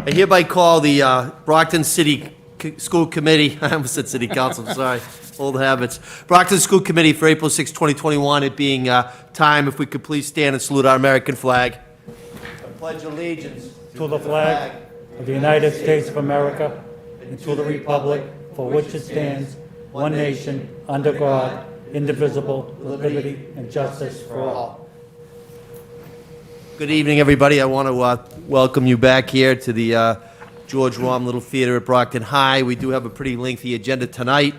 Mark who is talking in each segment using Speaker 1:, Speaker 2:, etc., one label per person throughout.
Speaker 1: I hereby call the Brockton City School Committee, I almost said City Council, sorry, old habits. Brockton School Committee for April 6, 2021, it being time, if we could please stand and salute our American flag. I pledge allegiance
Speaker 2: to the flag of the United States of America and to the republic for which it stands, one nation, under God, indivisible, with liberty and justice for all.
Speaker 1: Good evening, everybody. I want to welcome you back here to the George Romm Little Theater at Brockton High. We do have a pretty lengthy agenda tonight.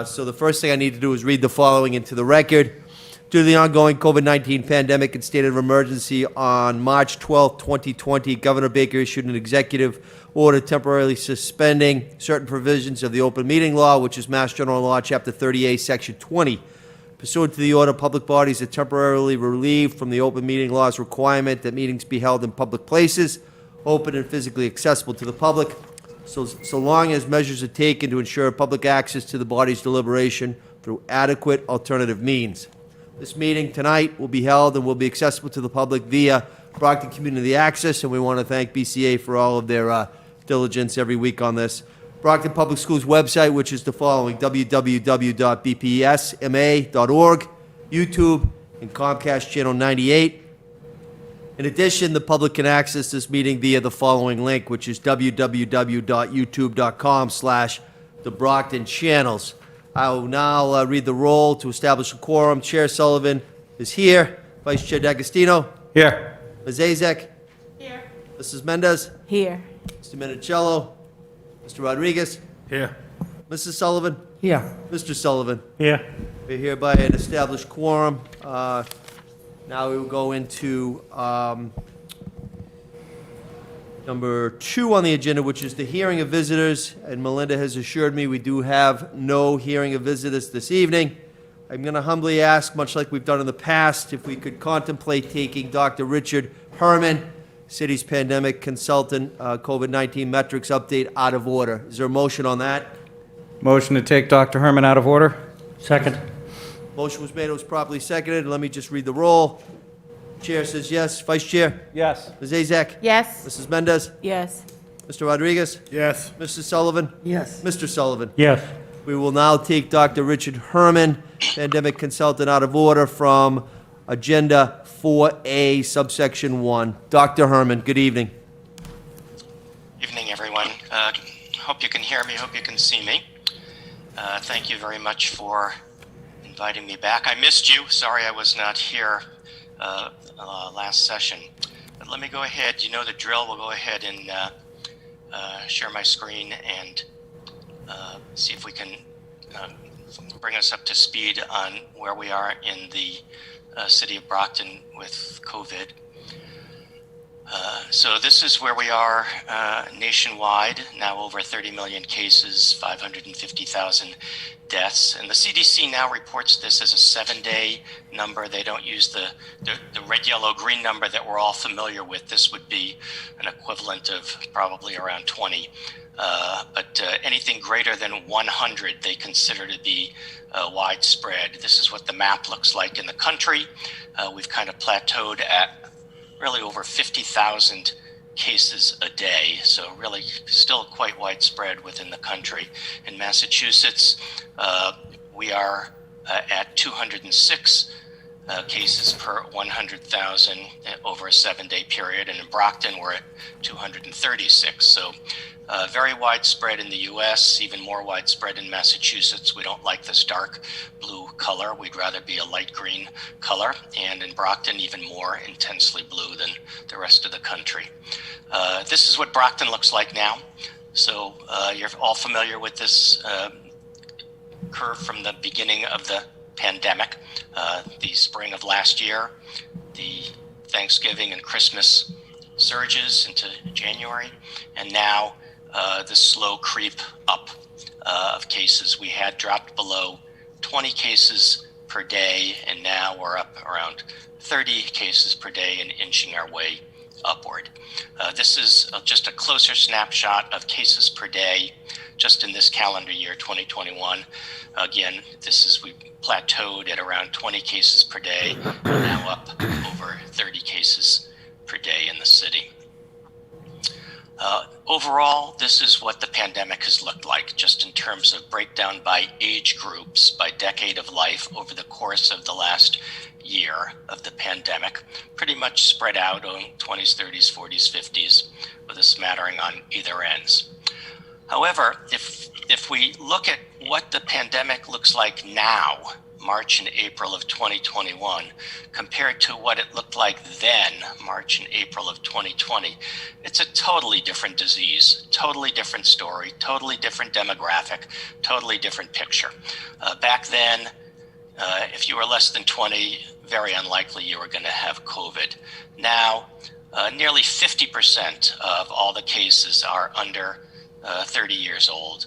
Speaker 1: So the first thing I need to do is read the following into the record. Due to the ongoing COVID-19 pandemic and state of emergency on March 12, 2020, Governor Baker issued an executive order temporarily suspending certain provisions of the open meeting law, which is Mass General Law, Chapter 38, Section 20. Pursuant to the order, public bodies are temporarily relieved from the open meeting law's requirement that meetings be held in public places, open and physically accessible to the public, so long as measures are taken to ensure public access to the body's deliberation through adequate alternative means. This meeting tonight will be held and will be accessible to the public via Brockton Community Access, and we want to thank BCA for all of their diligence every week on this. Brockton Public Schools website, which is the following: www.bpsma.org, YouTube, and Comcast Channel 98. In addition, the public can access this meeting via the following link, which is www.youtube.com/TheBrocktonChannels. I will now read the roll to establish a quorum. Chair Sullivan is here. Vice Chair D'Agostino?
Speaker 2: Here.
Speaker 1: Ms. Azek?
Speaker 3: Here.
Speaker 1: Mrs. Mendez?
Speaker 3: Here.
Speaker 1: Mr. Minicello? Mr. Rodriguez?
Speaker 2: Here.
Speaker 1: Mrs. Sullivan?
Speaker 2: Here.
Speaker 1: Mr. Sullivan?
Speaker 2: Here.
Speaker 1: We're hereby an established quorum. Now we will go into number 2 on the agenda, which is the hearing of visitors. And Melinda has assured me we do have no hearing of visitors this evening. I'm going to humbly ask, much like we've done in the past, if we could contemplate taking Dr. Richard Herman, city's pandemic consultant, COVID-19 metrics update, out of order. Is there a motion on that?
Speaker 4: Motion to take Dr. Herman out of order.
Speaker 2: Second.
Speaker 1: Motion was made, it was properly seconded. Let me just read the roll. Chair says yes. Vice Chair?
Speaker 4: Yes.
Speaker 1: Ms. Azek?
Speaker 3: Yes.
Speaker 1: Mrs. Mendez?
Speaker 3: Yes.
Speaker 1: Mr. Rodriguez?
Speaker 2: Yes.
Speaker 1: Mrs. Sullivan?
Speaker 2: Yes.
Speaker 1: Mr. Sullivan?
Speaker 2: Yes.
Speaker 1: We will now take Dr. Richard Herman, pandemic consultant, out of order from Agenda 4A, subsection 1. Dr. Herman, good evening.
Speaker 5: Evening, everyone. Hope you can hear me, hope you can see me. Thank you very much for inviting me back. I missed you. Sorry I was not here last session. But let me go ahead. You know the drill. We'll go ahead and share my screen and see if we can bring us up to speed on where we are in the city of Brockton with COVID. So this is where we are nationwide, now over 30 million cases, 550,000 deaths. And the CDC now reports this as a 7-day number. They don't use the red, yellow, green number that we're all familiar with. This would be an equivalent of probably around 20. But anything greater than 100 they consider to be widespread. This is what the map looks like in the country. We've kind of plateaued at really over 50,000 cases a day, so really still quite widespread within the country. In Massachusetts, we are at 206 cases per 100,000 over a 7-day period, and in Brockton we're at 236. So very widespread in the U.S., even more widespread in Massachusetts. We don't like this dark blue color. We'd rather be a light green color, and in Brockton even more intensely blue than the rest of the country. This is what Brockton looks like now. So you're all familiar with this curve from the beginning of the pandemic, the spring of last year, the Thanksgiving and Christmas surges into January, and now the slow creep up of cases. We had dropped below 20 cases per day, and now we're up around 30 cases per day and inching our way upward. This is just a closer snapshot of cases per day just in this calendar year, 2021. Again, we plateaued at around 20 cases per day, and now up over 30 cases per day in the city. overall, this is what the pandemic has looked like, just in terms of breakdown by age groups, by decade of life over the course of the last year of the pandemic, pretty much spread out on 20s, 30s, 40s, 50s, with a smattering on either ends. However, if we look at what the pandemic looks like now, March and April of 2021, compared to what it looked like then, March and April of 2020, it's a totally different disease, totally different story, totally different demographic, totally different picture. Back then, if you were less than 20, very unlikely you were going to have COVID. Now, nearly 50% of all the cases are under 30 years old.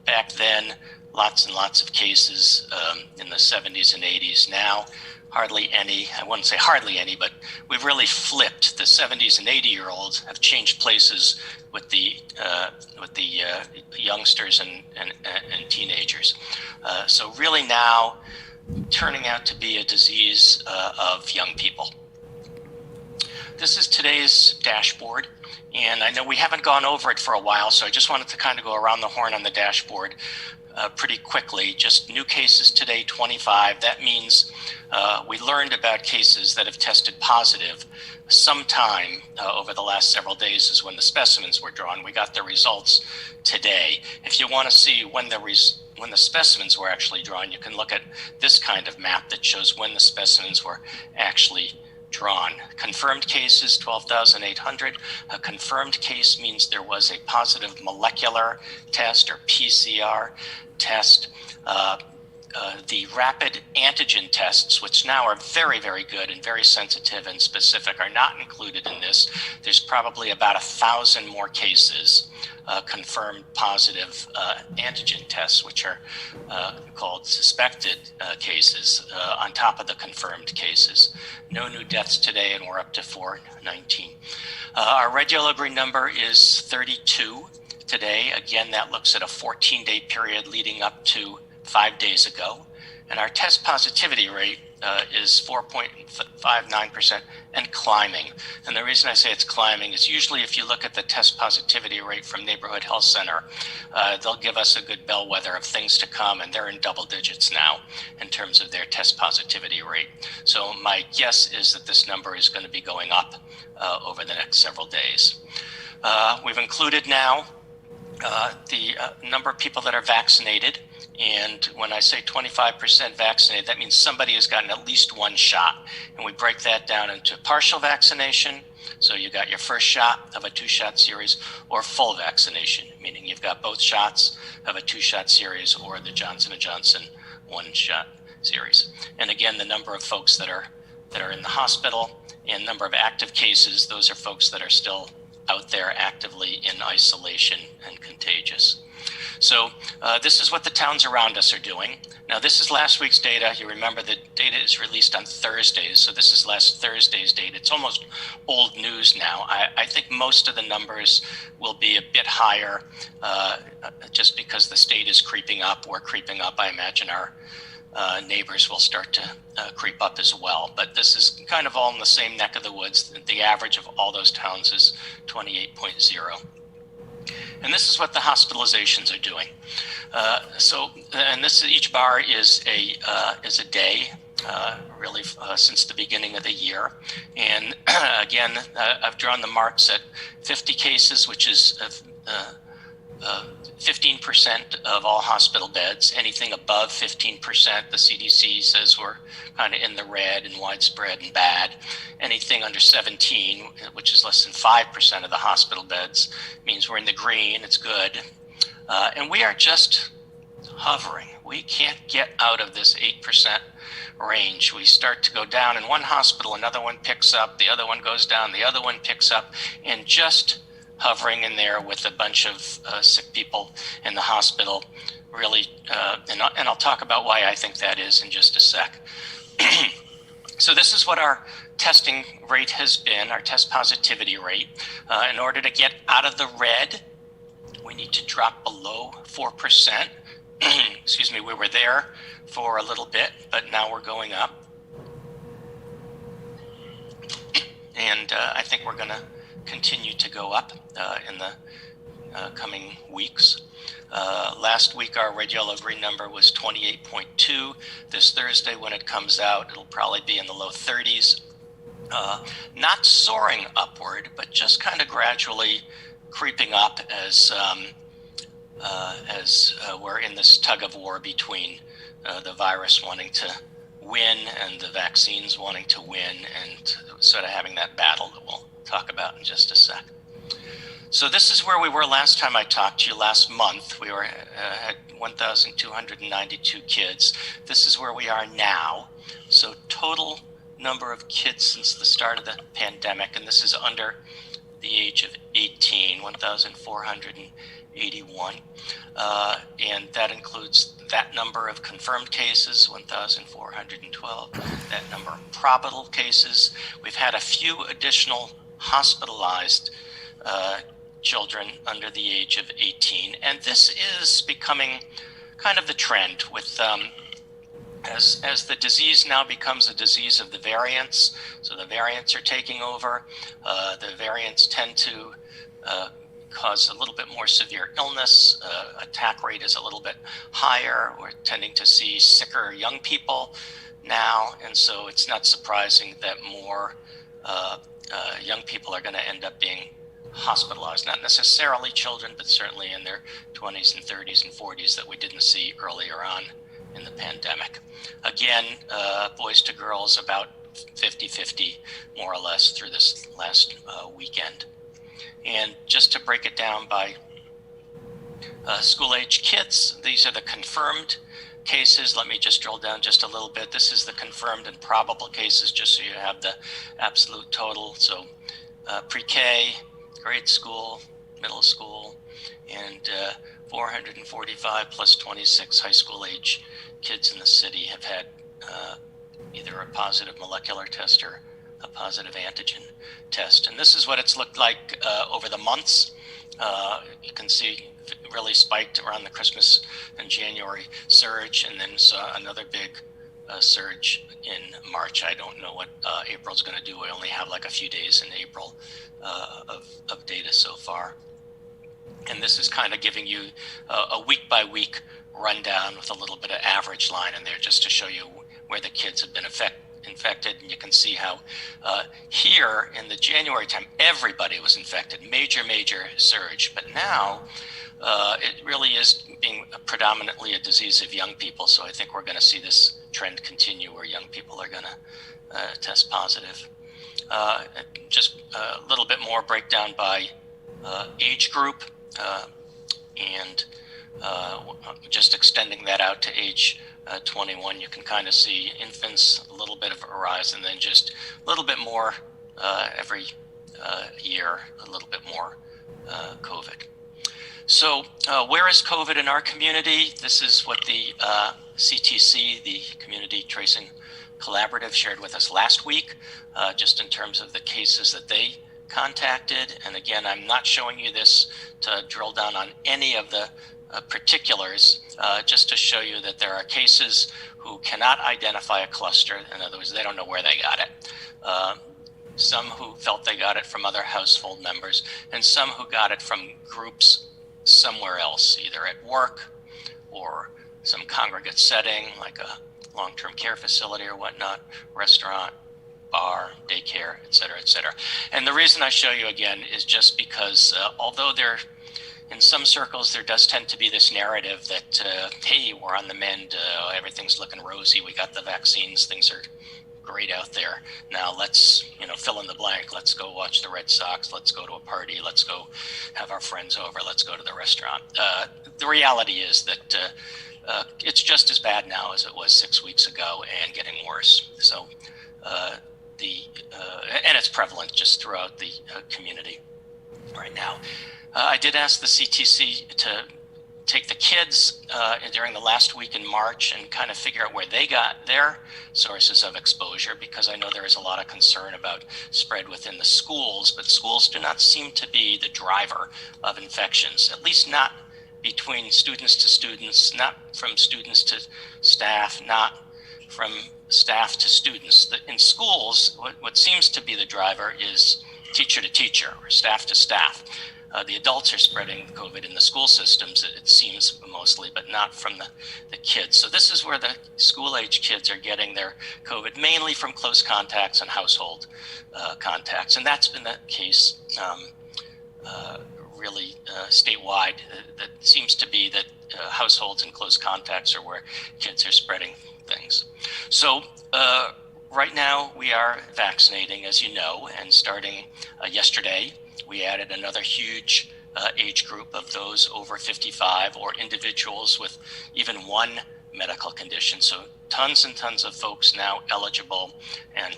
Speaker 5: Back then, lots and lots of cases in the 70s and 80s. Now, hardly any. I wouldn't say hardly any, but we've really flipped. The 70s and 80-year-olds have changed places with the youngsters and teenagers. So really now, turning out to be a disease of young people. This is today's dashboard, and I know we haven't gone over it for a while, so I just wanted to kind of go around the horn on the dashboard pretty quickly. Just new cases today, 25. That means we learned about cases that have tested positive sometime over the last several days is when the specimens were drawn. We got the results today. If you want to see when the specimens were actually drawn, you can look at this kind of map that shows when the specimens were actually drawn. Confirmed cases, 12,800. A confirmed case means there was a positive molecular test or PCR test. The rapid antigen tests, which now are very, very good and very sensitive and specific, are not included in this. There's probably about 1,000 more cases, confirmed positive antigen tests, which are called suspected cases on top of the confirmed cases. No new deaths today, and we're up to 419. Our regular number is 32 today. Again, that looks at a 14-day period leading up to 5 days ago. And our test positivity rate is 4.59% and climbing. And the reason I say it's climbing is usually if you look at the test positivity rate from Neighborhood Health Center, they'll give us a good bellwether of things to come, and they're in double digits now in terms of their test positivity rate. So my guess is that this number is going to be going up over the next several days. We've included now the number of people that are vaccinated. And when I say 25% vaccinated, that means somebody has gotten at least one shot. And we break that down into partial vaccination. So you got your first shot of a 2-shot series, or full vaccination, meaning you've got both shots of a 2-shot series, or the Johnson & Johnson 1-shot series. And again, the number of folks that are in the hospital and number of active cases, those are folks that are still out there actively in isolation and contagious. So this is what the towns around us are doing. Now, this is last week's data. You remember the data is released on Thursdays, so this is last Thursday's data. It's almost old news now. I think most of the numbers will be a bit higher just because the state is creeping up. We're creeping up. I imagine our neighbors will start to creep up as well. But this is kind of all in the same neck of the woods. The average of all those towns is 28.0. And this is what the hospitalizations are doing. And this each bar is a day, really since the beginning of the year. And again, I've drawn the marks at 50 cases, which is 15% of all hospital beds. Anything above 15%, the CDC says we're kind of in the red and widespread and bad. Anything under 17, which is less than 5% of the hospital beds, means we're in the green, it's good. And we are just hovering. We can't get out of this 8% range. We start to go down in one hospital, another one picks up, the other one goes down, the other one picks up, and just hovering in there with a bunch of sick people in the hospital, really, and I'll talk about why I think that is in just a sec. So this is what our testing rate has been, our test positivity rate. In order to get out of the red, we need to drop below 4%. Excuse me, we were there for a little bit, but now we're going up. And I think we're going to continue to go up in the coming weeks. Last week, our radial green number was 28.2. This Thursday, when it comes out, it'll probably be in the low 30s. Not soaring upward, but just kind of gradually creeping up as we're in this tug of war between the virus wanting to win and the vaccines wanting to win, and sort of having that battle that we'll talk about in just a sec. So this is where we were last time I talked to you last month. We were at 1,292 kids. This is where we are now. So total number of kids since the start of the pandemic, and this is under the age of 18, 1,481. And that includes that number of confirmed cases, 1,412, that number of probable cases. We've had a few additional hospitalized children under the age of 18, and this is becoming kind of the trend with as the disease now becomes a disease of the variants. So the variants are taking over. The variants tend to cause a little bit more severe illness. Attack rate is a little bit higher. We're tending to see sicker young people now, and so it's not surprising that more young people are going to end up being hospitalized, not necessarily children, but certainly in their 20s and 30s and 40s that we didn't see earlier on in the pandemic. Again, boys to girls about 50-50 more or less through this last weekend. And just to break it down by school-age kids, these are the confirmed cases. Let me just drill down just a little bit. This is the confirmed and probable cases, just so you have the absolute total. So pre-K, grade school, middle school, and 445 plus 26 high school age kids in the city have had either a positive molecular test or a positive antigen test. And this is what it's looked like over the months. You can see it really spiked around the Christmas and January surge, and then saw another big surge in March. I don't know what April's going to do. We only have like a few days in April of data so far. And this is kind of giving you a week by week rundown with a little bit of average line in there, just to show you where the kids have been infected. And you can see how here in the January time, everybody was infected, major surge. But now it really is being predominantly a disease of young people. So I think we're going to see this trend continue where young people are going to test positive. Just a little bit more breakdown by age group, and just extending that out to age 21, you can kind of see infants, a little bit of a rise, and then just a little bit more every year, a little bit more COVID. So where is COVID in our community? This is what the CTC, the Community Tracing Collaborative, shared with us last week, just in terms of the cases that they contacted. And again, I'm not showing you this to drill down on any of the particulars, just to show you that there are cases who cannot identify a cluster. In other words, they don't know where they got it. Some who felt they got it from other household members, and some who got it from groups somewhere else, either at work or some congregate setting like a long-term care facility or whatnot, restaurant, bar, daycare, et cetera, et cetera. And the reason I show you again is just because although in some circles there does tend to be this narrative that, hey, we're on the mend, everything's looking rosy, we got the vaccines, things are great out there. Now let's, fill in the blank. Let's go watch the Red Sox. Let's go to a party. Let's go have our friends over. Let's go to the restaurant. The reality is that it's just as bad now as it was 6 weeks ago and getting worse. So and it's prevalent just throughout the community right now. I did ask the CTC to take the kids during the last week in March and kind of figure out where they got their sources of exposure, because I know there is a lot of concern about spread within the schools, but schools do not seem to be the driver of infections, at least not between students to students, not from students to staff, not from staff to students. In schools, what seems to be the driver is teacher to teacher or staff to staff. The adults are spreading COVID in the school systems, it seems mostly, but not from the kids. So this is where the school-age kids are getting their COVID, mainly from close contacts and household contacts. And that's been the case really statewide. That seems to be that households and close contacts are where kids are spreading things. So right now we are vaccinating, as you know, and starting yesterday, we added another huge age group of those over 55 or individuals with even one medical condition. So tons and tons of folks now eligible, and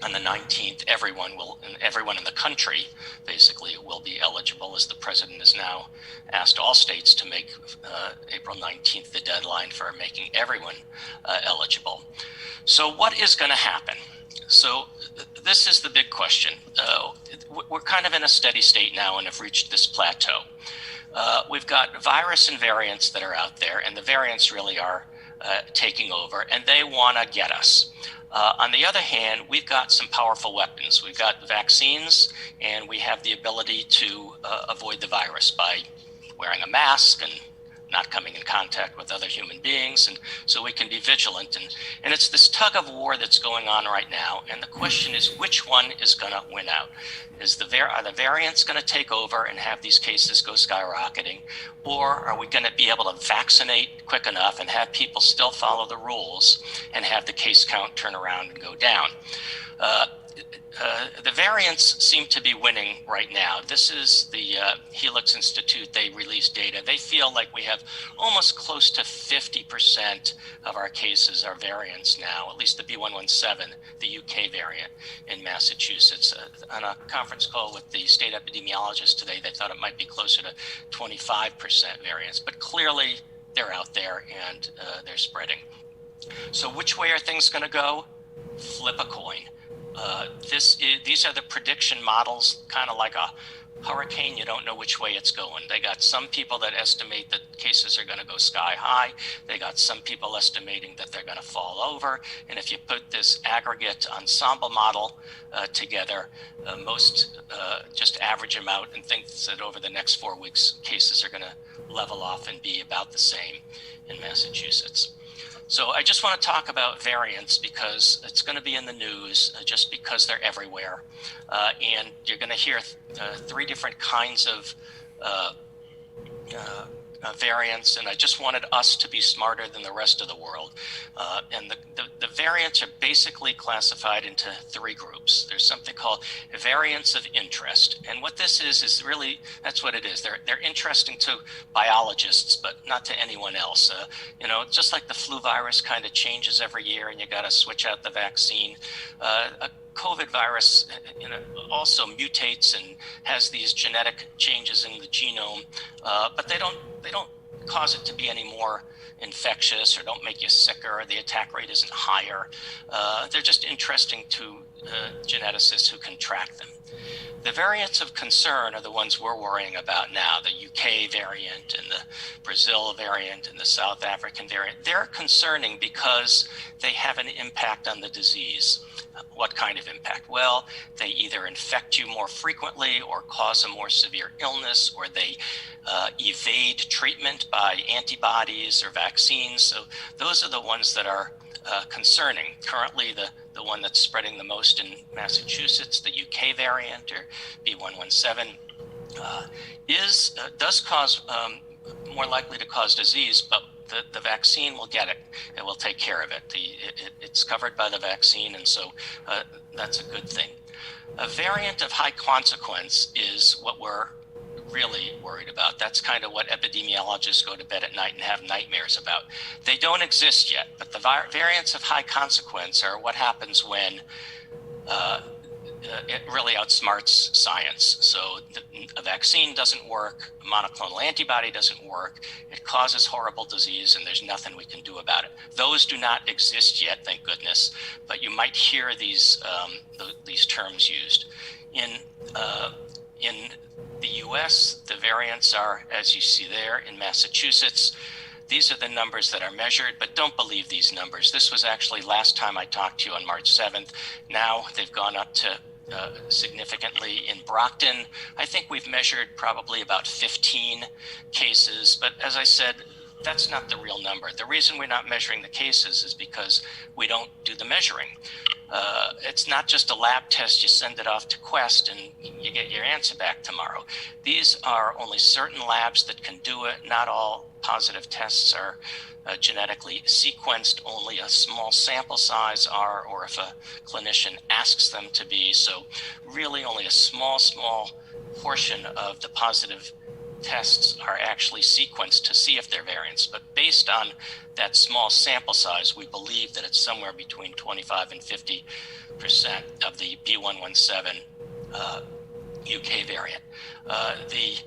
Speaker 5: on the 19th, everyone in the country basically will be eligible, as the president has now asked all states to make April 19th the deadline for making everyone eligible. So what is going to happen? So this is the big question. We're kind of in a steady state now and have reached this plateau. We've got virus and variants that are out there, and the variants really are taking over, and they want to get us. On the other hand, we've got some powerful weapons. We've got vaccines, and we have the ability to avoid the virus by wearing a mask and not coming in contact with other human beings, and so we can be vigilant. And it's this tug of war that's going on right now, and the question is, which one is going to win out? Are the variants going to take over and have these cases go skyrocketing, or are we going to be able to vaccinate quick enough and have people still follow the rules and have the case count turn around and go down? The variants seem to be winning right now. This is the Helix Institute. They released data. They feel like we have almost close to 50% of our cases are variants now, at least the B117, the UK variant in Massachusetts. On a conference call with the state epidemiologist today, they thought it might be closer to 25% variants, but clearly they're out there and they're spreading. So which way are things going to go? Flip a coin. These are the prediction models, kind of like a hurricane. You don't know which way it's going. They got some people that estimate that cases are going to go sky high. They got some people estimating that they're going to fall over. And if you put this aggregate ensemble model together, most just average them out and think that over the next 4 weeks, cases are going to level off and be about the same in Massachusetts. So I just want to talk about variants because it's going to be in the news just because they're everywhere. And you're going to hear three different kinds of variants, and I just wanted us to be smarter than the rest of the world. And the variants are basically classified into three groups. There's something called variants of interest. And what this is really, that's what it is. They're interesting to biologists, but not to anyone else. Just like the flu virus kind of changes every year and you got to switch out the vaccine. A COVID virus also mutates and has these genetic changes in the genome, but they don't cause it to be any more infectious or don't make you sicker. The attack rate isn't higher. They're just interesting to geneticists who can track them. The variants of concern are the ones we're worrying about now, the UK variant and the Brazil variant and the South African variant. They're concerning because they have an impact on the disease. What kind of impact? Well, they either infect you more frequently or cause a more severe illness, or they evade treatment by antibodies or vaccines. So those are the ones that are concerning. Currently, the one that's spreading the most in Massachusetts, the UK variant or B117, does cause more likely to cause disease, but the vaccine will get it. It will take care of it. It's covered by the vaccine, and so that's a good thing. A variant of high consequence is what we're really worried about. That's kind of what epidemiologists go to bed at night and have nightmares about. They don't exist yet, but the variants of high consequence are what happens when it really outsmarts science. So a vaccine doesn't work, a monoclonal antibody doesn't work, it causes horrible disease, and there's nothing we can do about it. Those do not exist yet, thank goodness, but you might hear these terms used. In the US, the variants are, as you see there, in Massachusetts. These are the numbers that are measured, but don't believe these numbers. This was actually last time I talked to you on March 7th. Now they've gone up to significantly in Brockton. I think we've measured probably about 15 cases, but as I said, that's not the real number. The reason we're not measuring the cases is because we don't do the measuring. It's not just a lab test, you send it off to Quest and you get your answer back tomorrow. These are only certain labs that can do it. Not all positive tests are genetically sequenced. Only a small sample size are, or if a clinician asks them to be. So really only a small portion of the positive tests are actually sequenced to see if they're variants. But based on that small sample size, we believe that it's somewhere between 25 and 50% of the B117 UK variant. The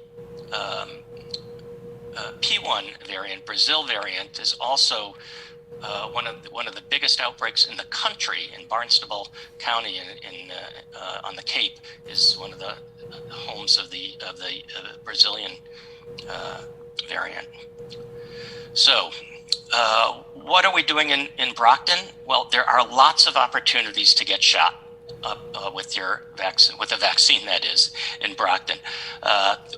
Speaker 5: P1 variant, Brazil variant, is also one of the biggest outbreaks in the country. In Barnstable County, on the Cape, is one of the homes of the Brazilian variant. So, what are we doing in Brockton? Well, there are lots of opportunities to get shot with your vaccine, with a vaccine that is, in Brockton.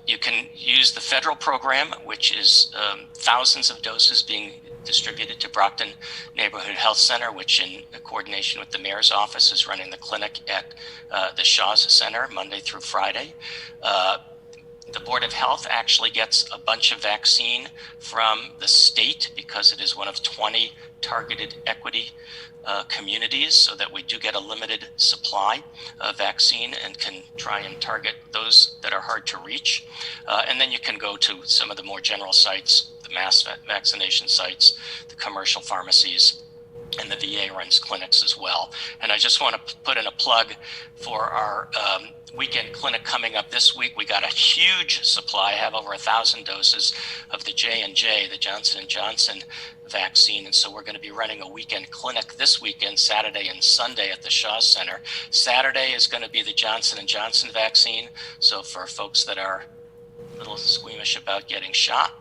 Speaker 5: You can use the federal program, which is thousands of doses being distributed to Brockton Neighborhood Health Center, which in coordination with the mayor's office is running the clinic at the Shaw's Center Monday through Friday. The Board of Health actually gets a bunch of vaccine from the state because it is one of 20 targeted equity communities, so that we do get a limited supply of vaccine and can try and target those that are hard to reach. And then you can go to some of the more general sites, the mass vaccination sites, the commercial pharmacies, and the VA runs clinics as well. And I just want to put in a plug for our weekend clinic coming up this week. We got a huge supply. I have over 1,000 doses of the J&J, the Johnson & Johnson vaccine. And so we're going to be running a weekend clinic this weekend, Saturday and Sunday at the Shaw Center. Saturday is going to be the Johnson & Johnson vaccine. So for folks that are a little squeamish about getting shot,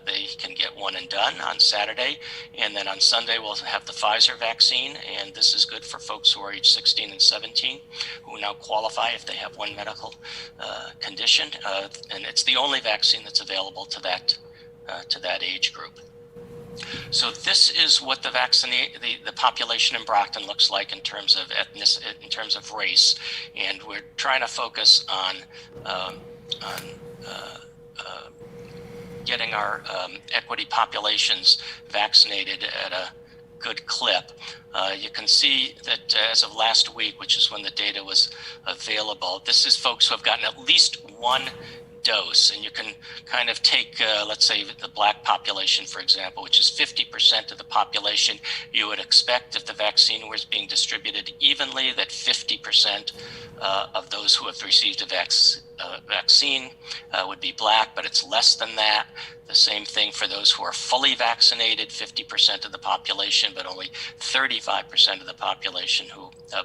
Speaker 5: they can get one and done on Saturday. And then on Sunday, we'll have the Pfizer vaccine. And this is good for folks who are age 16 and 17, who now qualify if they have one medical condition. And it's the only vaccine that's available to that age group. So this is what the population in Brockton looks like in terms of ethnicity, in terms of race. And we're trying to focus on getting our equity populations vaccinated at a good clip. You can see that as of last week, which is when the data was available, this is folks who have gotten at least one dose. And you can kind of take, let's say, the Black population, for example, which is 50% of the population. You would expect if the vaccine was being distributed evenly, that 50% of those who have received a vaccine would be Black, but it's less than that. The same thing for those who are fully vaccinated, 50% of the population, but only 35% of the population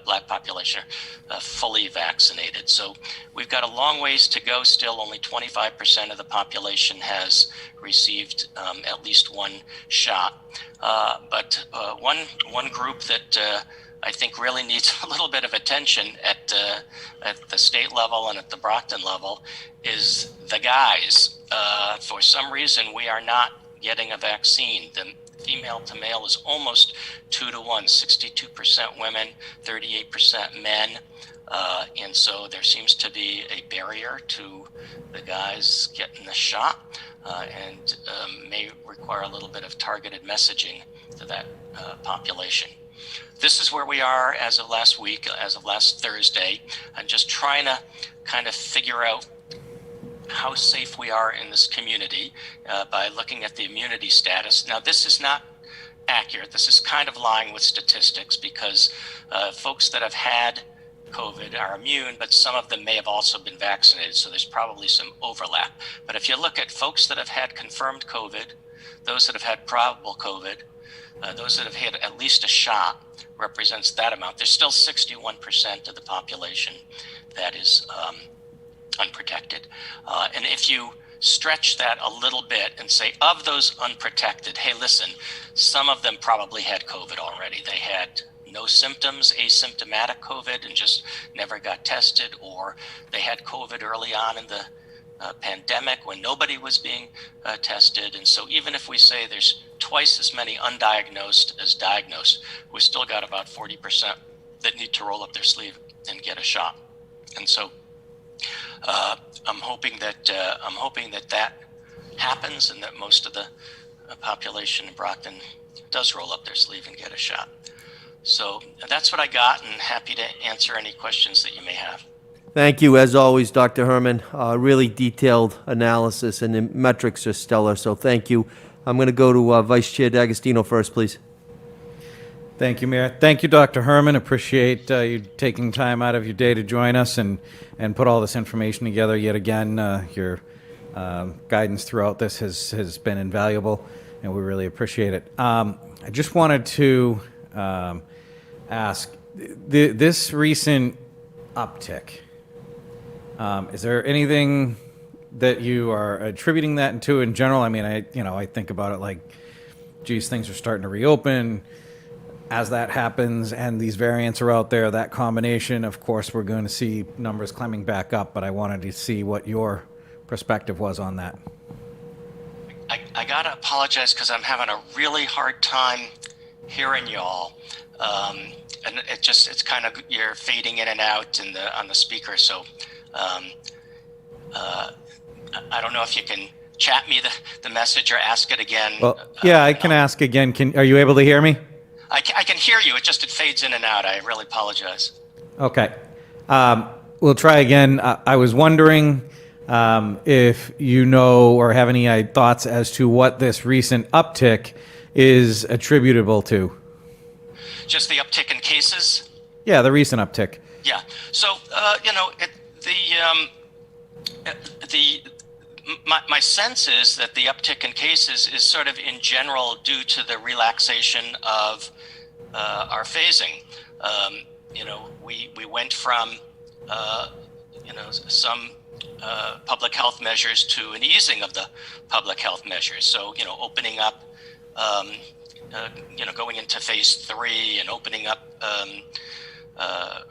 Speaker 5: Black population are fully vaccinated. So we've got a long ways to go still. Only 25% of the population has received at least one shot. But one group that I think really needs a little bit of attention at the state level and at the Brockton level is the guys. For some reason, we are not getting a vaccine. The female to male is almost 2-to-1, 62% women, 38% men. And so there seems to be a barrier to the guys getting the shot and may require a little bit of targeted messaging to that population. This is where we are as of last week, as of last Thursday. I'm just trying to kind of figure out how safe we are in this community by looking at the immunity status. Now, this is not accurate. This is kind of lying with statistics because folks that have had COVID are immune, but some of them may have also been vaccinated, so there's probably some overlap. But if you look at folks that have had confirmed COVID, those that have had probable COVID, those that have had at least a shot represents that amount. There's still 61% of the population that is unprotected. And if you stretch that a little bit and say, of those unprotected, hey, listen, some of them probably had COVID already. They had no symptoms, asymptomatic COVID, and just never got tested, or they had COVID early on in the pandemic when nobody was being tested. And so even if we say there's twice as many undiagnosed as diagnosed, we still got about 40% that need to roll up their sleeve and get a shot. And so I'm hoping that that happens, and that most of the population in Brockton does roll up their sleeve and get a shot. So that's what I got, and happy to answer any questions that you may have.
Speaker 1: Thank you, as always, Dr. Herman. Really detailed analysis, and the metrics are stellar, so thank you. I'm going to go to Vice Chair D'Agostino first, please.
Speaker 4: Thank you, Mayor. Thank you, Dr. Herman. Appreciate you taking time out of your day to join us and put all this information together yet again. Your guidance throughout this has been invaluable, and we really appreciate it. I just wanted to ask, this recent uptick, is there anything that you are attributing that to in general? I mean, I think about it like, geez, things are starting to reopen. As that happens and these variants are out there, that combination, of course, we're going to see numbers climbing back up, but I wanted to see what your perspective was on that.
Speaker 5: I gotta apologize because I'm having a really hard time hearing y'all. And it's kind of, you're fading in and out on the speaker. So I don't know if you can chat me the message or ask it again.
Speaker 4: Well, yeah, I can ask again. Are you able to hear me?
Speaker 5: I can hear you. It fades in and out. I really apologize.
Speaker 4: Okay. We'll try again. I was wondering if you know or have any thoughts as to what this recent uptick is attributable to.
Speaker 5: Just the uptick in cases?
Speaker 4: Yeah, the recent uptick.
Speaker 5: Yeah. So, my sense is that the uptick in cases is sort of in general due to the relaxation of our phasing. We went from some public health measures to an easing of the public health measures. So opening up, going into phase 3 and opening up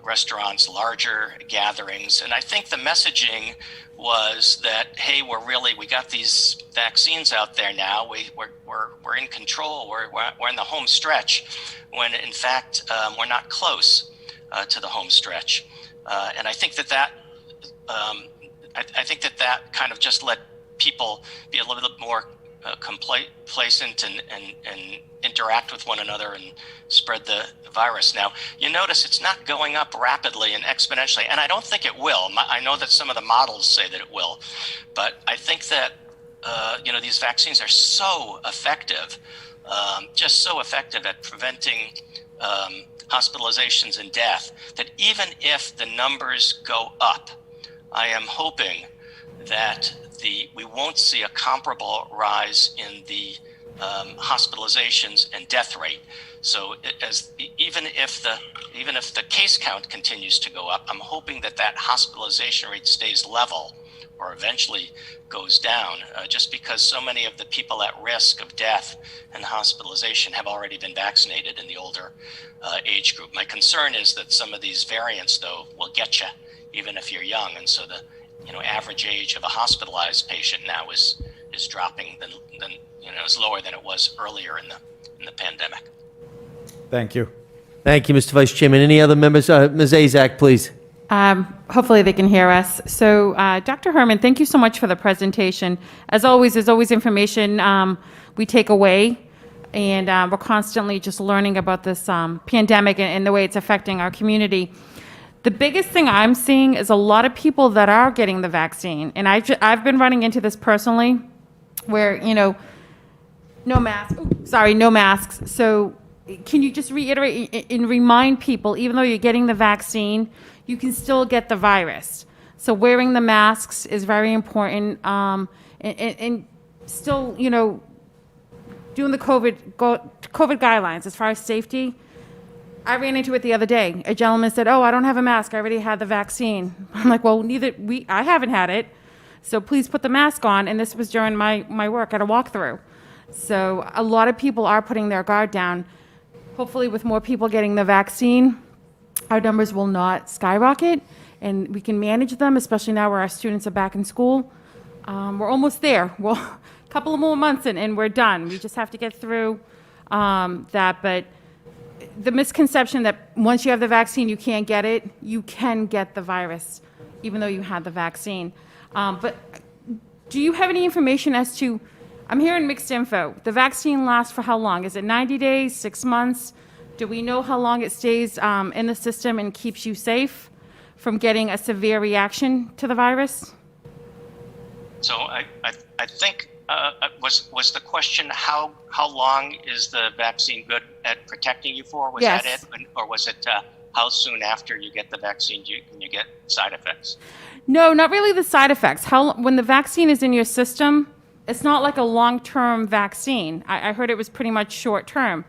Speaker 5: restaurants, larger gatherings. And I think the messaging was that, hey, we got these vaccines out there now. We're in control. We're in the home stretch, when in fact we're not close to the home stretch. And I think that kind of just let people be a little bit more complacent and interact with one another and spread the virus. Now, you notice it's not going up rapidly and exponentially, and I don't think it will. I know that some of the models say that it will, but I think that these vaccines are so effective, just so effective at preventing hospitalizations and death, that even if the numbers go up, I am hoping that we won't see a comparable rise in the hospitalizations and death rate. So even if the case count continues to go up, I'm hoping that hospitalization rate stays level or eventually goes down, just because so many of the people at risk of death and hospitalization have already been vaccinated in the older age group. My concern is that some of these variants, though, will get you even if you're young, and so the average age of a hospitalized patient now is dropping than is lower than it was earlier in the pandemic.
Speaker 4: Thank you.
Speaker 1: Thank you, Mr. Vice Chairman. Any other members? Ms. Azak, please.
Speaker 3: Hopefully they can hear us. So, Dr. Herman, thank you so much for the presentation. As always, there's always information we take away, and we're constantly just learning about this pandemic and the way it's affecting our community. The biggest thing I'm seeing is a lot of people that are getting the vaccine, and I've been running into this personally, where no masks. So, can you just reiterate and remind people, even though you're getting the vaccine, you can still get the virus. So wearing the masks is very important, and still, doing the COVID guidelines as far as safety. I ran into it the other day. A gentleman said, "Oh, I don't have a mask. I already had the vaccine." I'm like, "Well, I haven't had it, so please put the mask on." And this was during my work at a walkthrough. So a lot of people are putting their guard down. hopefully with more people getting the vaccine, our numbers will not skyrocket, and we can manage them, especially now where our students are back in school. We're almost there. Well, a couple of more months and we're done. We just have to get through that. But the misconception that once you have the vaccine, you can't get it, you can get the virus, even though you had the vaccine. But do you have any information as to, I'm hearing mixed info. The vaccine lasts for how long? Is it 90 days, 6 months? Do we know how long it stays in the system and keeps you safe from getting a severe reaction to the virus?
Speaker 5: So I think was the question how long is the vaccine good at protecting you for? Was
Speaker 3: Yes.
Speaker 5: that it, or was it how soon after you get the vaccine can you get side effects?
Speaker 3: No, not really the side effects. When the vaccine is in your system, it's not like a long-term vaccine. I heard it was pretty much short-term.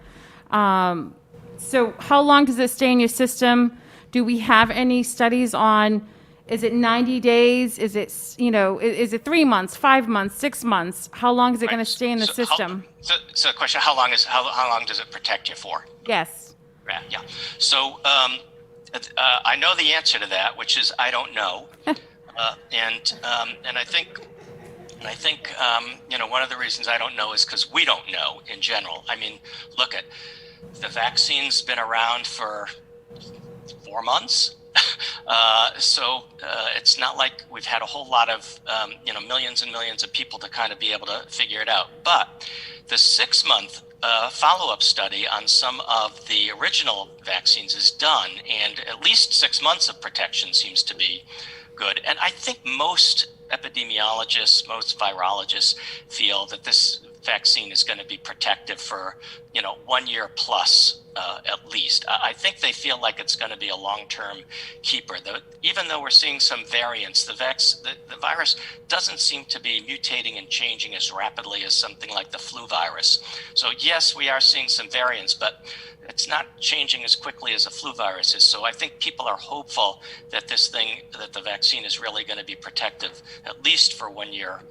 Speaker 3: So how long does it stay in your system? Do we have any studies on, is it 90 days? Is it, is it 3 months, 5 months, 6 months? How long is it going to stay in the system?
Speaker 5: So the question, how long does it protect you for?
Speaker 3: Yes.
Speaker 5: Yeah. So I know the answer to that, which is I don't know. And I think one of the reasons I don't know is because we don't know in general. I mean, look at the vaccine's been around for 4 months. So it's not like we've had a whole lot of, millions and millions of people to kind of be able to figure it out. But the 6-month follow-up study on some of the original vaccines is done, and at least 6 months of protection seems to be good. And I think most epidemiologists, most virologists feel that this vaccine is going to be protective for 1 year plus at least. I think they feel like it's going to be a long-term keeper. Even though we're seeing some variants, the virus doesn't seem to be mutating and changing as rapidly as something like the flu virus. So yes, we are seeing some variants, but it's not changing as quickly as a flu virus is. So I think people are hopeful that that the vaccine is really going to be protective, at least for 1 year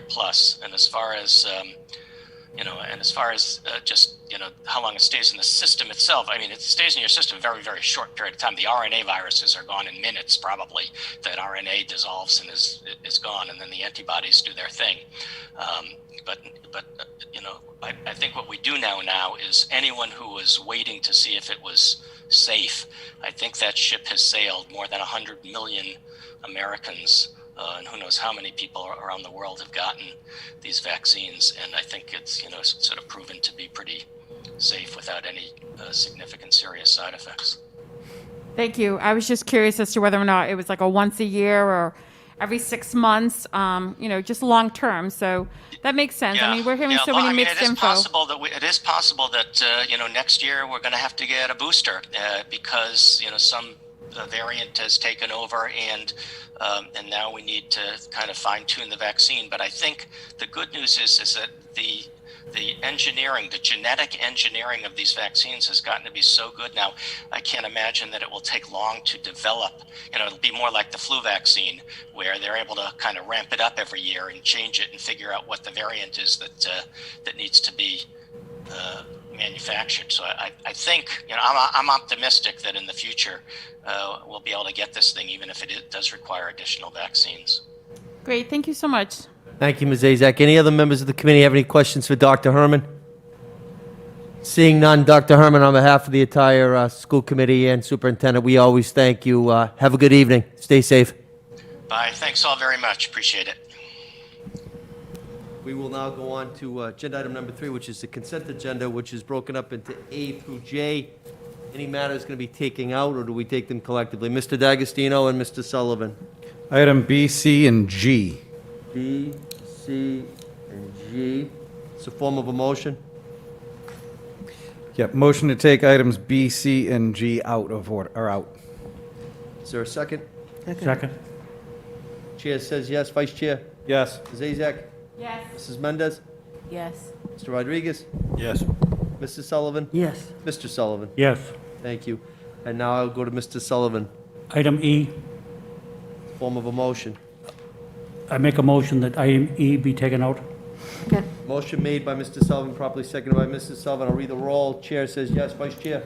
Speaker 5: plus. And as far as just how long it stays in the system itself, I mean, it stays in your system a very, very short period of time. The RNA viruses are gone in minutes, probably. That RNA dissolves and is gone, and then the antibodies do their thing. I think what we do know now is anyone who was waiting to see if it was safe, I think that ship has sailed. More than 100 million Americans and who knows how many people around the world have gotten these vaccines, and I think it's sort of proven to be pretty safe without any significant serious side effects.
Speaker 3: Thank you. I was just curious as to whether or not it was like a once a year or every 6 months, just long term. So that makes sense.
Speaker 5: Yeah.
Speaker 3: I mean, we're hearing so many mixed info.
Speaker 5: It is possible that next year we're going to have to get a booster because some variant has taken over, and now we need to kind of fine tune the vaccine. But I think the good news is that the engineering, the genetic engineering of these vaccines has gotten to be so good now. I can't imagine that it will take long to develop. It'll be more like the flu vaccine, where they're able to kind of ramp it up every year and change it and figure out what the variant is that needs to be manufactured. So I think I'm optimistic that in the future we'll be able to get this thing, even if it does require additional vaccines.
Speaker 3: Great. Thank you so much.
Speaker 1: Thank you, Ms. Azak. Any other members of the committee have any questions for Dr. Herman? Seeing none, Dr. Herman, on behalf of the entire school committee and superintendent, we always thank you. Have a good evening. Stay safe.
Speaker 5: Bye. Thanks all very much. Appreciate it.
Speaker 1: We will now go on to agenda item number 3, which is the consent agenda, which is broken up into A through J. Any matters going to be taken out, or do we take them collectively? Mr. D'Agostino and Mr. Sullivan.
Speaker 4: Item B, C, and G.
Speaker 1: B, C, and G. It's a form of a motion.
Speaker 4: Yep, motion to take items B, C, and G out of order, or out.
Speaker 1: Is there a second?
Speaker 2: Second.
Speaker 1: Chair says yes. Vice Chair?
Speaker 4: Yes.
Speaker 1: Ms. Azak?
Speaker 3: Yes.
Speaker 1: Mrs. Mendez?
Speaker 6: Yes.
Speaker 1: Mr. Rodriguez?
Speaker 4: Yes.
Speaker 1: Mrs. Sullivan?
Speaker 6: Yes.
Speaker 1: Mr. Sullivan?
Speaker 2: Yes.
Speaker 1: Thank you. And now I'll go to Mr. Sullivan.
Speaker 2: Item E,
Speaker 1: Form of a motion.
Speaker 2: I make a motion that item E be taken out.
Speaker 6: Second.
Speaker 1: Motion made by Mr. Sullivan, properly seconded by Mrs. Sullivan. I'll read the roll. Chair says yes. Vice Chair?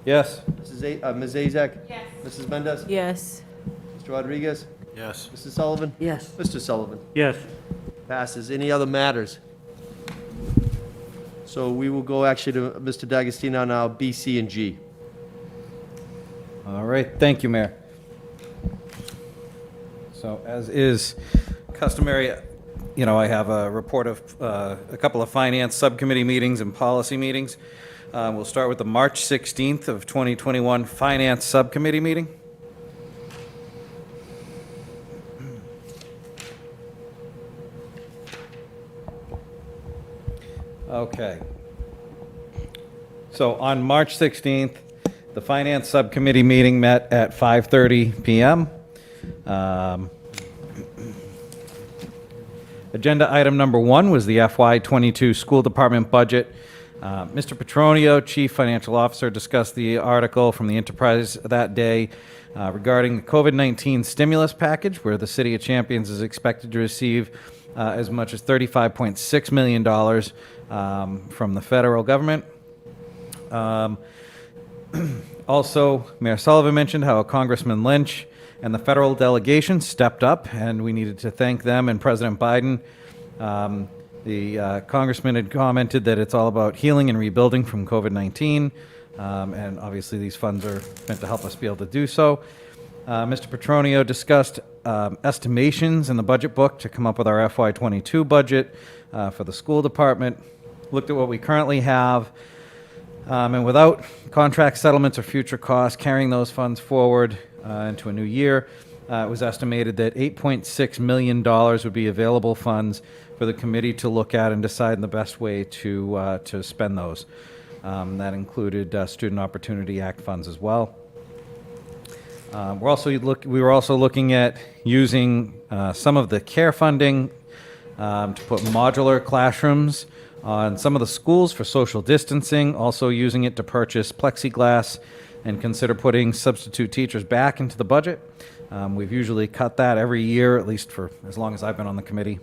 Speaker 4: Yes.
Speaker 1: Ms. Azak? Yes. Mrs. Mendez?
Speaker 6: Yes.
Speaker 1: Mr. Rodriguez?
Speaker 4: Yes.
Speaker 1: Mrs. Sullivan?
Speaker 6: Yes.
Speaker 1: Mr. Sullivan?
Speaker 2: Yes.
Speaker 1: Passes. Any other matters? So we will go actually to Mr. D'Agostino now, B, C, and G.
Speaker 4: All right, thank you, Mayor. So as is customary, I have a report of a couple of finance subcommittee meetings and policy meetings. We'll start with the March 16th of 2021 Finance Subcommittee meeting. Okay. So on March 16th, the Finance Subcommittee meeting met at 5:30 PM. Agenda item number 1 was the FY22 School Department budget. Mr. Petronio, Chief Financial Officer, discussed the article from the Enterprise that day regarding the COVID-19 stimulus package, where the City of Champions is expected to receive as much as $35.6 million from the federal government. Also, Mayor Sullivan mentioned how Congressman Lynch and the federal delegation stepped up, and we needed to thank them and President Biden. The congressman had commented that it's all about healing and rebuilding from COVID-19, and obviously these funds are meant to help us be able to do so. Mr. Petronio discussed estimations in the budget book to come up with our FY22 budget for the school department, looked at what we currently have, and without contract settlements or future costs carrying those funds forward into a new year, it was estimated that $8.6 million would be available funds for the committee to look at and decide the best way to spend those. That included Student Opportunity Act funds as well. We were also looking at using some of the CARE funding to put modular classrooms on some of the schools for social distancing, also using it to purchase plexiglass and consider putting substitute teachers back into the budget. We've usually cut that every year, at least for as long as I've been on the committee.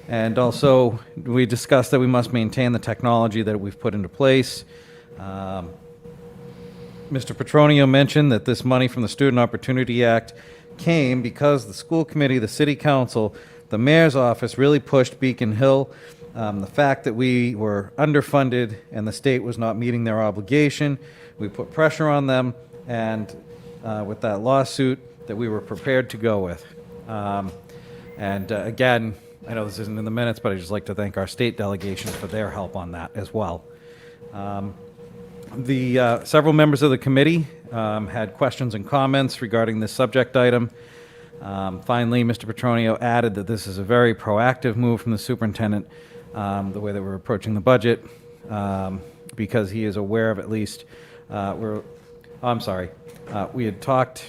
Speaker 4: And also, we discussed that we must maintain the technology that we've put into place. Mr. Petronio mentioned that this money from the Student Opportunity Act came because the school committee, the city council, the mayor's office really pushed Beacon Hill. The fact that we were underfunded and the state was not meeting their obligation, we put pressure on them, and with that lawsuit that we were prepared to go with. Again, I know this isn't in the minutes, but I'd just like to thank our state delegation for their help on that as well. Several members of the committee had questions and comments regarding this subject item. Finally, Mr. Petronio added that this is a very proactive move from the superintendent, the way that we're approaching the budget, because he is aware of at least, we had talked,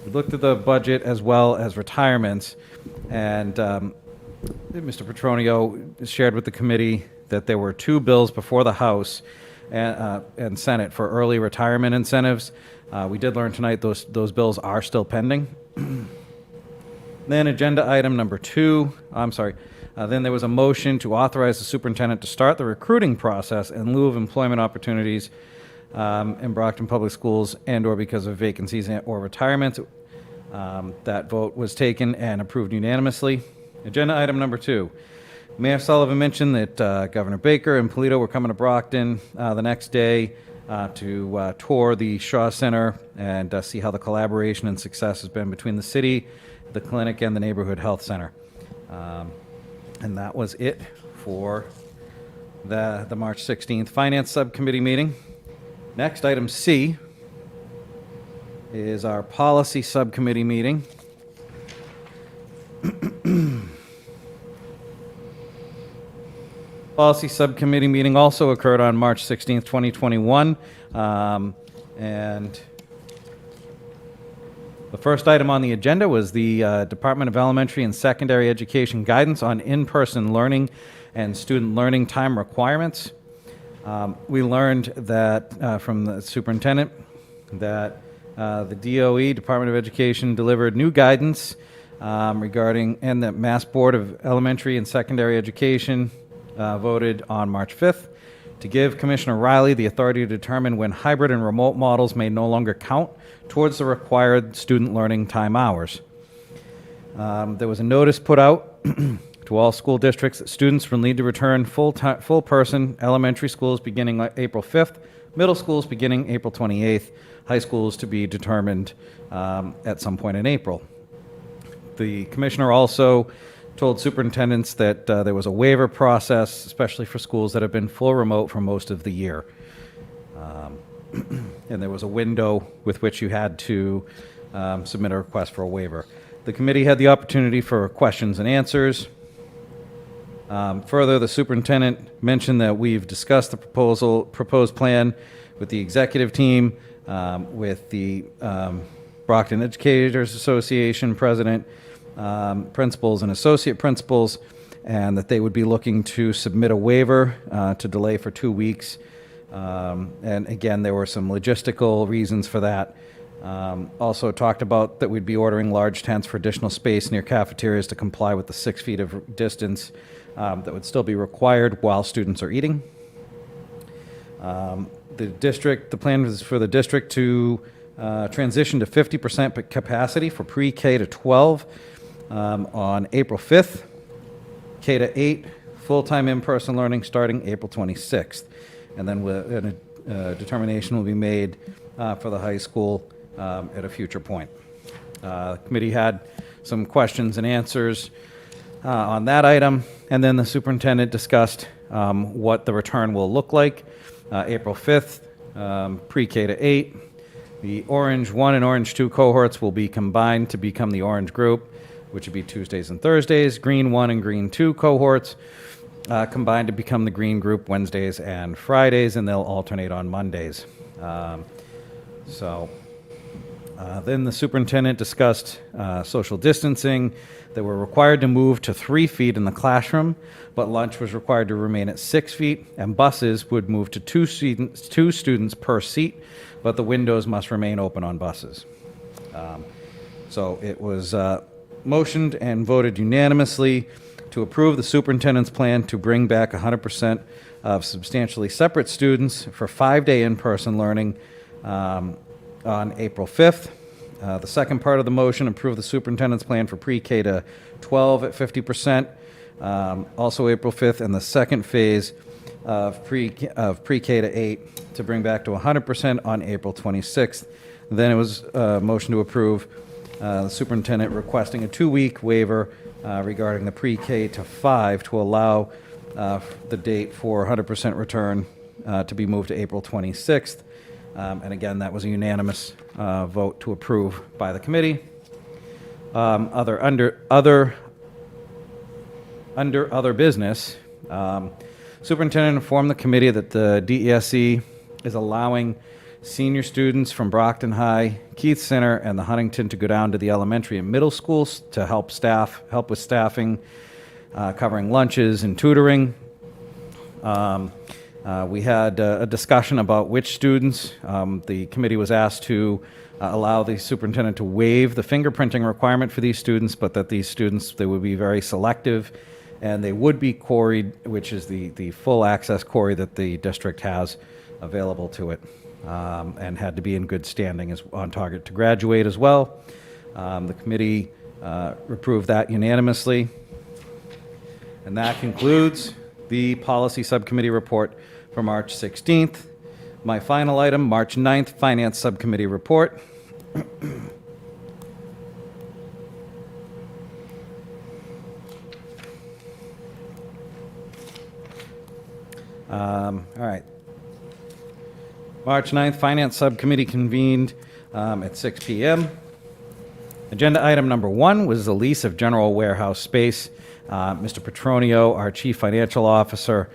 Speaker 4: we looked at the budget as well as retirements, and Mr. Petronio shared with the committee that there were 2 bills before the House and Senate for early retirement incentives. We did learn tonight those bills are still pending. Then agenda item number 2, then there was a motion to authorize the superintendent to start the recruiting process in lieu of employment opportunities in Brockton Public Schools and/or because of vacancies or retirements. That vote was taken and approved unanimously. Agenda item number 2. Mayor Sullivan mentioned that Governor Baker and Polito were coming to Brockton the next day to tour the Shaw Center and see how the collaboration and success has been between the city, the clinic, and the neighborhood health center. And that was it for the March 16th Finance Subcommittee meeting. Next, item C is our Policy Subcommittee meeting. Policy Subcommittee meeting also occurred on March 16th, 2021. And the first item on the agenda was the Department of Elementary and Secondary Education guidance on in-person learning and student learning time requirements. We learned that from the superintendent that the DOE, Department of Education, delivered new guidance regarding, and the Mass Board of Elementary and Secondary Education voted on March 5th to give Commissioner Riley the authority to determine when hybrid and remote models may no longer count towards the required student learning time hours. There was a notice put out to all school districts that students will need to return full-person elementary schools beginning April 5th, middle schools beginning April 28th, high schools to be determined at some point in April. The commissioner also told superintendents that there was a waiver process, especially for schools that have been full remote for most of the year. And there was a window with which you had to submit a request for a waiver. The committee had the opportunity for questions and answers. Further, the superintendent mentioned that we've discussed the proposed plan with the executive team, with the Brockton Educators Association president, principals and associate principals, and that they would be looking to submit a waiver to delay for 2 weeks. And again, there were some logistical reasons for that. Also talked about that we'd be ordering large tents for additional space near cafeterias to comply with the 6 feet of distance that would still be required while students are eating. The plan was for the district to transition to 50% capacity for pre-K to 12 on April 5th, K to 8, full-time in-person learning starting April 26th. And then a determination will be made for the high school at a future point. The committee had some questions and answers on that item, and then the superintendent discussed what the return will look like. April 5th, pre-K to 8. The Orange 1 and Orange 2 cohorts will be combined to become the Orange group, which would be Tuesdays and Thursdays. Green 1 and Green 2 cohorts combined to become the Green group Wednesdays and Fridays, and they'll alternate on Mondays. Then the superintendent discussed social distancing. They were required to move to 3 feet in the classroom, but lunch was required to remain at 6 feet, and buses would move to two students per seat, but the windows must remain open on buses. So it was motioned and voted unanimously to approve the superintendent's plan to bring back 100% of substantially separate students for 5-day in-person learning on April 5th. The second part of the motion, approve the superintendent's plan for pre-K to 12 at 50%, also April 5th, and the second phase of pre-K to 8 to bring back to 100% on April 26th. Then it was a motion to approve the superintendent requesting a 2-week waiver regarding the pre-K to 5 to allow the date for 100% return to be moved to April 26th. And again, that was a unanimous vote to approve by the committee. Under other business, superintendent informed the committee that the DESE is allowing senior students from Brockton High, Keith Center, and the Huntington to go down to the elementary and middle schools to help with staffing, covering lunches and tutoring. We had a discussion about which students. The committee was asked to allow the superintendent to waive the fingerprinting requirement for these students, but that these students, they would be very selective, and they would be quarried, which is the full access quarry that the district has available to it, and had to be in good standing as on target to graduate as well. The committee approved that unanimously. And that concludes the policy subcommittee report for March 16th. My final item, March 9th, Finance Subcommittee report. All right. March 9th, Finance Subcommittee convened at 6 p.m. Agenda item number 1 was the lease of general warehouse space. Mr. Petronio, our Chief Financial Officer,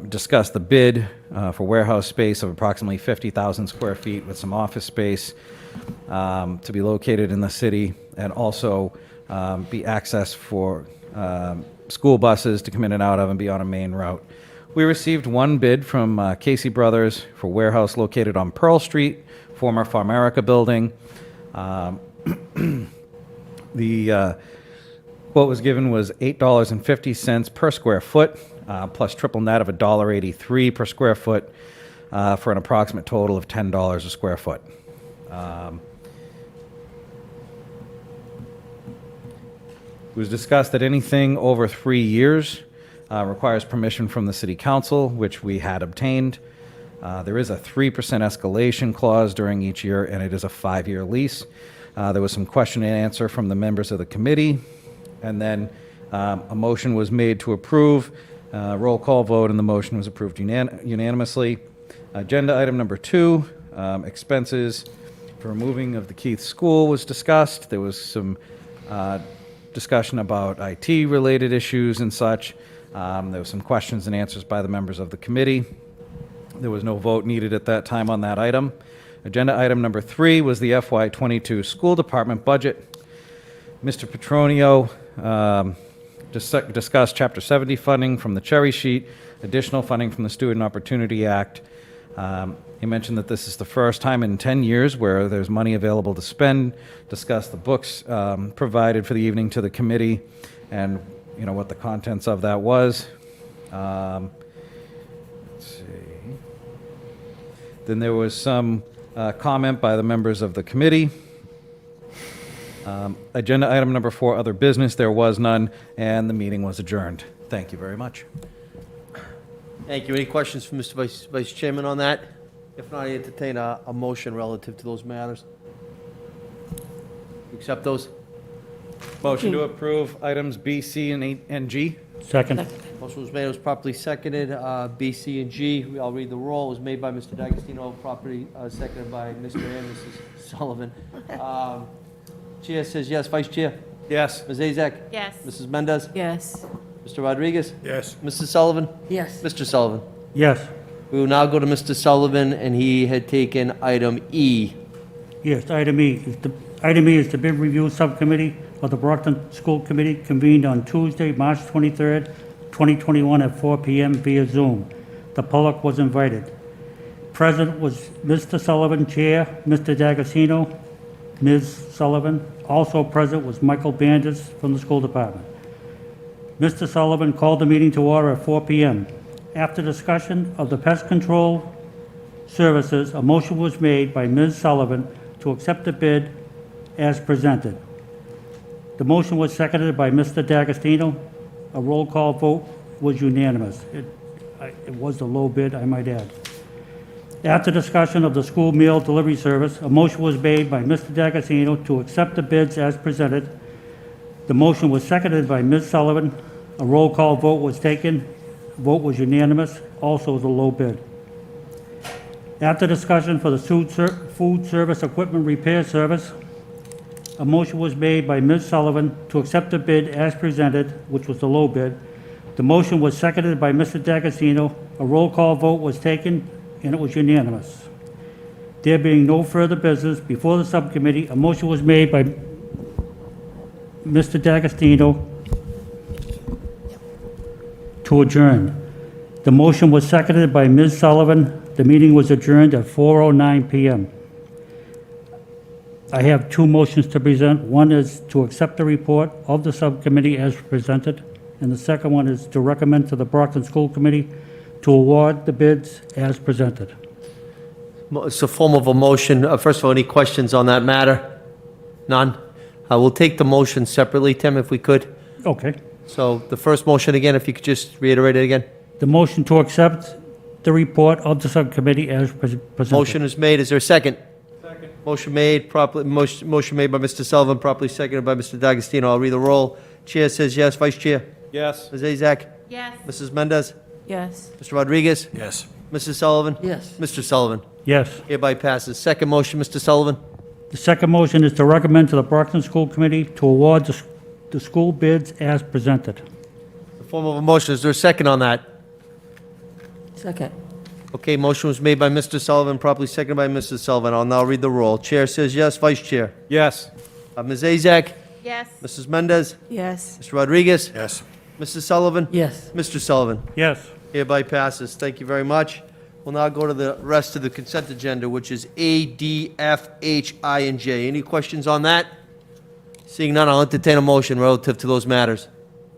Speaker 4: discussed the bid for warehouse space of approximately 50,000 square feet with some office space to be located in the city, and also be access for school buses to come in and out of and be on a main route. We received one bid from Casey Brothers for warehouse located on Pearl Street, former Farmerica building. The quote was given was $8.50 per square foot, plus triple net of $1.83 per square foot, for an approximate total of $10 a square foot. It was discussed that anything over 3 years requires permission from the city council, which we had obtained. There is a 3% escalation clause during each year, and it is a 5-year lease. There was some question and answer from the members of the committee, and then a motion was made to approve. Roll call vote, and the motion was approved unanimously. Agenda item number 2, expenses for removing of the Keith School was discussed. There was some discussion about IT-related issues and such. There were some questions and answers by the members of the committee. There was no vote needed at that time on that item. Agenda item number 3 was the FY22 School Department budget. Mr. Petronio discussed Chapter 70 funding from the cherry sheet, additional funding from the Student Opportunity Act. He mentioned that this is the first time in 10 years where there's money available to spend, discussed the books provided for the evening to the committee, and what the contents of that was. Let's see. Then there was some comment by the members of the committee. Agenda item number 4, other business. There was none, and the meeting was adjourned. Thank you very much.
Speaker 1: Thank you. Any questions from Mr. Vice Chairman on that? If not, I entertain a motion relative to those matters. You accept those?
Speaker 4: Motion to approve items B, C, and G.
Speaker 2: Second.
Speaker 1: Motion was made, it was properly seconded. B, C, and G, I'll read the roll. It was made by Mr. D'Agostino, properly seconded by Mr. and Mrs. Sullivan. Chair says yes. Vice Chair?
Speaker 4: Yes.
Speaker 1: Ms. Azak?
Speaker 3: Yes.
Speaker 1: Mrs. Mendez?
Speaker 6: Yes.
Speaker 1: Mr. Rodriguez?
Speaker 7: Yes.
Speaker 1: Mrs. Sullivan?
Speaker 6: Yes.
Speaker 1: Mr. Sullivan?
Speaker 2: Yes.
Speaker 1: We will now go to Mr. Sullivan, and he had taken item E.
Speaker 2: Yes, item E is the bid review subcommittee of the Brockton School Committee convened on Tuesday, March 23rd, 2021 at 4 p.m. via Zoom. The public was invited. Present was Mr. Sullivan, Chair, Mr. D'Agostino, Ms. Sullivan. Also present was Michael Bandis from the School Department. Mr. Sullivan called the meeting to order at 4 p.m. After discussion of the pest control services, a motion was made by Ms. Sullivan to accept the bid as presented. The motion was seconded by Mr. D'Agostino. A roll call vote was unanimous. It was the low bid, I might add. After discussion of the school meal delivery service, a motion was made by Mr. D'Agostino to accept the bids as presented. The motion was seconded by Ms. Sullivan. A roll call vote was taken. Vote was unanimous, also the low bid. After discussion for the food service equipment repair service, a motion was made by Ms. Sullivan to accept the bid as presented, which was the low bid. The motion was seconded by Mr. D'Agostino. A roll call vote was taken, and it was unanimous. There being no further business before the subcommittee, a motion was made by Mr. D'Agostino to adjourn. The motion was seconded by Ms. Sullivan. The meeting was adjourned at 4:09 p.m. I have 2 motions to present. One is to accept the report of the subcommittee as presented, and the second one is to recommend to the Brockton School Committee to award the bids as presented.
Speaker 1: It's a form of a motion. First of all, any questions on that matter? None? We'll take the motion separately, Tim, if we could.
Speaker 2: Okay.
Speaker 1: So the first motion again, if you could just reiterate it again.
Speaker 2: The motion to accept the report of the subcommittee as presented.
Speaker 1: Motion is made. Is there a second? Second. Motion made by Mr. Sullivan, properly seconded by Mr. D'Agostino. I'll read the roll. Chair says yes. Vice Chair?
Speaker 4: Yes.
Speaker 1: Ms. Azak?
Speaker 3: Yes.
Speaker 1: Mrs. Mendez?
Speaker 6: Yes.
Speaker 1: Mr. Rodriguez?
Speaker 7: Yes.
Speaker 1: Mrs. Sullivan?
Speaker 6: Yes.
Speaker 1: Mr. Sullivan?
Speaker 2: Yes.
Speaker 1: Hereby passes. Second motion, Mr. Sullivan.
Speaker 2: The second motion is to recommend to the Brockton School Committee to award the school bids as presented.
Speaker 1: The form of a motion. Is there a second on that?
Speaker 6: Second.
Speaker 1: Okay, motion was made by Mr. Sullivan, properly seconded by Mrs. Sullivan. I'll now read the roll. Chair says yes. Vice Chair?
Speaker 4: Yes.
Speaker 1: Ms. Azak?
Speaker 3: Yes.
Speaker 1: Mrs. Mendez?
Speaker 6: Yes.
Speaker 1: Mr. Rodriguez?
Speaker 7: Yes.
Speaker 1: Mrs. Sullivan?
Speaker 6: Yes.
Speaker 1: Mr. Sullivan?
Speaker 2: Yes.
Speaker 1: Hereby passes. Thank you very much. We'll now go to the rest of the consent agenda, which is A, D, F, H, I, and J. Any questions on that? Seeing none, I'll entertain a motion relative to those matters.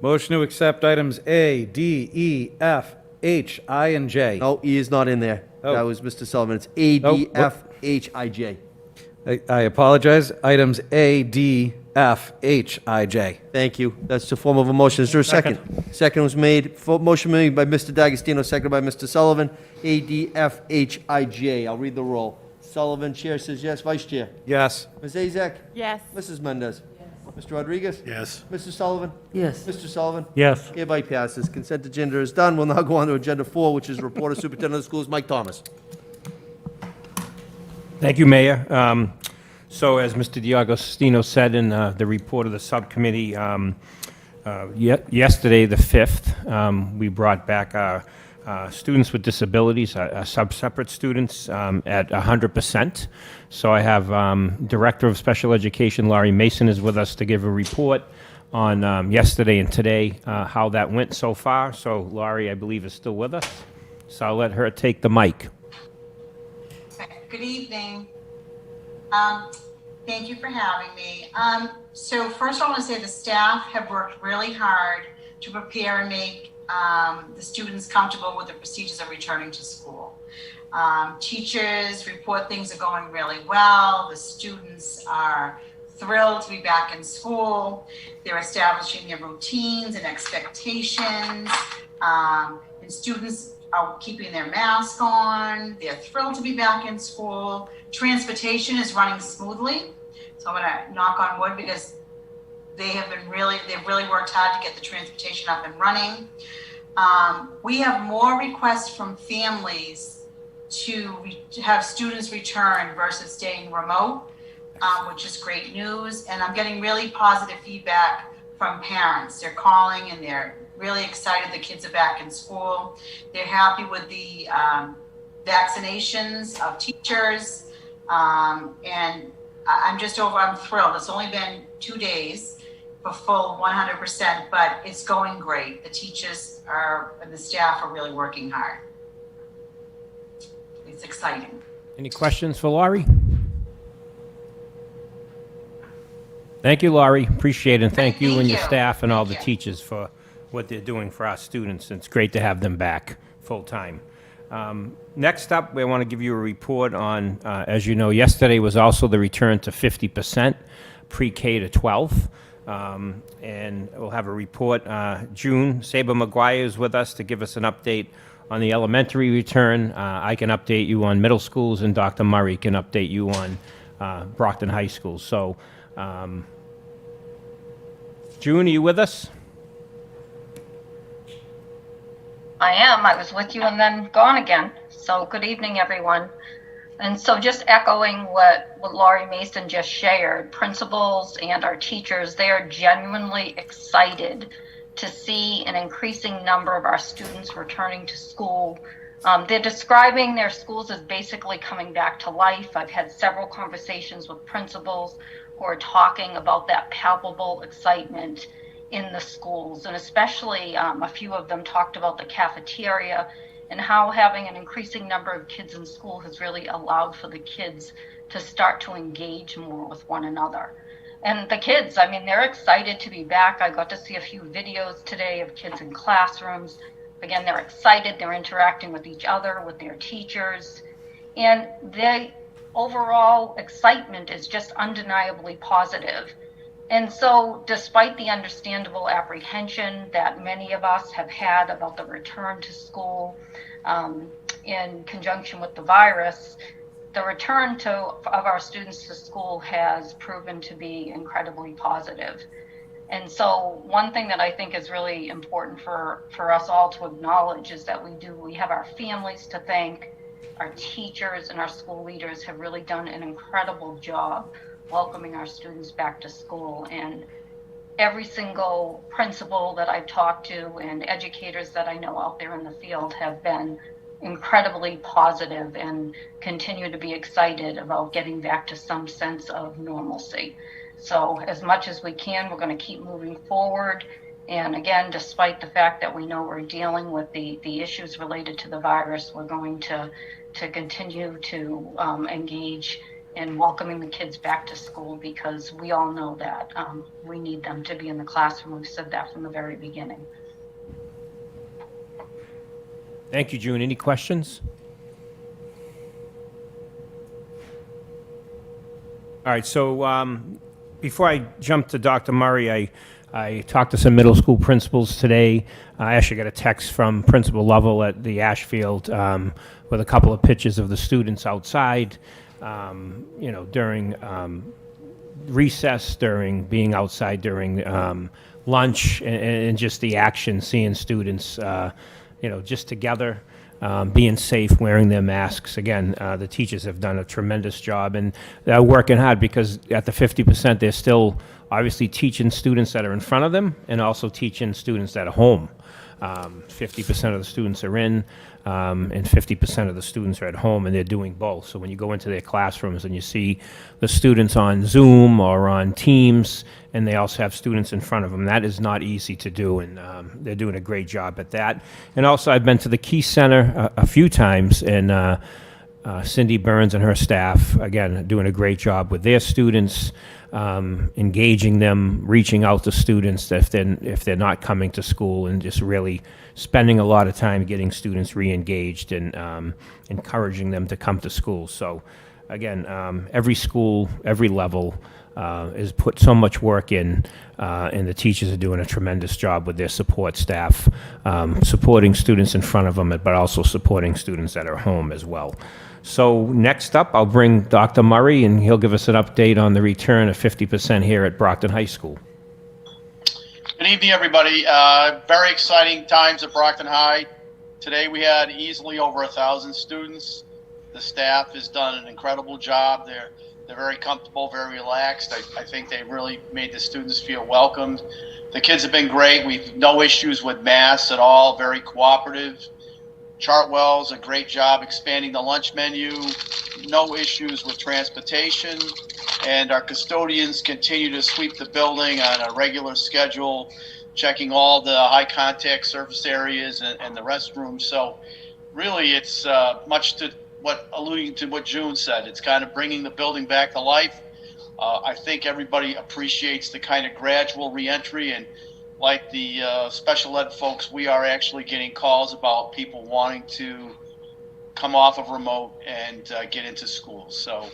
Speaker 4: Motion to accept items A, D, E, F, H, I, and J.
Speaker 1: No, E is not in there.
Speaker 4: Oh.
Speaker 1: That was Mr. Sullivan. It's A, D,
Speaker 4: Oh,
Speaker 1: F, H, I, J.
Speaker 4: I apologize. Items A, D, F, H, I, J.
Speaker 1: Thank you. That's the form of a motion. Is there a second? Second was made, motion made by Mr. D'Agostino, seconded by Mr. Sullivan. A, D, F, H, I, J. I'll read the roll. Sullivan, Chair says yes. Vice Chair?
Speaker 4: Yes.
Speaker 1: Ms. Azak?
Speaker 3: Yes.
Speaker 1: Mrs. Mendez? Mr. Rodriguez?
Speaker 7: Yes.
Speaker 1: Mr. Sullivan?
Speaker 6: Yes.
Speaker 1: Mr. Sullivan?
Speaker 2: Yes.
Speaker 1: Hereby passes. Consent agenda is done. We'll now go on to Agenda 4, which is Report of Superintendent of Schools, Mike Thomas.
Speaker 7: Thank you, Mayor. So as Mr. D'Agostino said in the report of the subcommittee, yesterday, the 5th, we brought back our students with disabilities, our sub-separate students, at 100%. So I have Director of Special Education, Laurie Mason, is with us to give a report on yesterday and today, how that went so far. So Laurie, I believe, is still with us. So I'll let her take the mic.
Speaker 8: Good evening. Thank you for having me. So first I want to say the staff have worked really hard to prepare and make the students comfortable with the procedures of returning to school. Teachers report things are going really well. The students are thrilled to be back in school. They're establishing their routines and expectations. And students are keeping their mask on. They're thrilled to be back in school. Transportation is running smoothly. So I'm gonna knock on wood because they've really worked hard to get the transportation up and running. We have more requests from families to have students return versus staying remote, which is great news. And I'm getting really positive feedback from parents. They're calling and they're really excited the kids are back in school. They're happy with the vaccinations of teachers. And I'm thrilled. It's only been 2 days for full 100%, but it's going great. The teachers and the staff are really working hard. It's exciting.
Speaker 7: Any questions for Laurie? Thank you, Laurie. Appreciate it. And thank you and your staff and all the teachers for what they're doing for our students. It's great to have them back full-time. Next up, we want to give you a report on, as you know, yesterday was also the return to 50% pre-K to 12. And we'll have a report. June, Saber McGuire is with us to give us an update on the elementary return. I can update you on middle schools, and Dr. Murray can update you on Brockton High School. So, June, are you with us?
Speaker 9: I am. I was with you and then gone again. So good evening, everyone. And so just echoing what Laurie Mason just shared, principals and our teachers, they are genuinely excited to see an increasing number of our students returning to school. They're describing their schools as basically coming back to life. I've had several conversations with principals who are talking about that palpable excitement in the schools, and especially a few of them talked about the cafeteria and how having an increasing number of kids in school has really allowed for the kids to start to engage more with one another. And the kids, I mean, they're excited to be back. I got to see a few videos today of kids in classrooms. Again, they're excited, they're interacting with each other, with their teachers, and the overall excitement is just undeniably positive. And so despite the understandable apprehension that many of us have had about the return to school in conjunction with the virus, the return of our students to school has proven to be incredibly positive. And so one thing that I think is really important for us all to acknowledge is that we have our families to thank, our teachers and our school leaders have really done an incredible job welcoming our students back to school. And every single principal that I've talked to and educators that I know out there in the field have been incredibly positive and continue to be excited about getting back to some sense of normalcy. So as much as we can, we're going to keep moving forward. And again, despite the fact that we know we're dealing with the issues related to the virus, we're going to continue to engage and welcoming the kids back to school, because we all know that we need them to be in the classroom. We've said that from the very beginning.
Speaker 7: Thank you, June. Any questions? All right, so before I jump to Dr. Murray, I talked to some middle school principals today. I actually got a text from Principal Lovell at the Ashfield with a couple of pictures of the students outside, during recess, during being outside during lunch, and just the action, seeing students, just together. Being safe, wearing their masks. Again, the teachers have done a tremendous job, and they're working hard, because at the 50%, they're still obviously teaching students that are in front of them and also teaching students that are home. 50% of the students are in, and 50% of the students are at home, and they're doing both. So when you go into their classrooms and you see the students on Zoom or on Teams, and they also have students in front of them, that is not easy to do, and they're doing a great job at that. And also, I've been to the Key Center a few times, and Cindy Burns and her staff, again, doing a great job with their students, engaging them, reaching out to students if they're not coming to school, and just really spending a lot of time getting students re-engaged and encouraging them to come to school. So again, every school, every level has put so much work in, and the teachers are doing a tremendous job with their support staff, supporting students in front of them, but also supporting students that are home as well. So next up, I'll bring Dr. Murray, and he'll give us an update on the return of 50% here at Brockton High School.
Speaker 10: Good evening, everybody. Very exciting times at Brockton High. Today we had easily over 1,000 students. The staff has done an incredible job. They're very comfortable, very relaxed. I think they really made the students feel welcomed. The kids have been great. We've no issues with masks at all, very cooperative. Chartwell's a great job expanding the lunch menu. No issues with transportation. And our custodians continue to sweep the building on a regular schedule, checking all the high contact surface areas and the restrooms. So really it's much to alluding to what June said. It's kind of bringing the building back to life. I think everybody appreciates the kind of gradual reentry, and like the special ed folks, we are actually getting calls about people wanting to come off of remote and get into school. So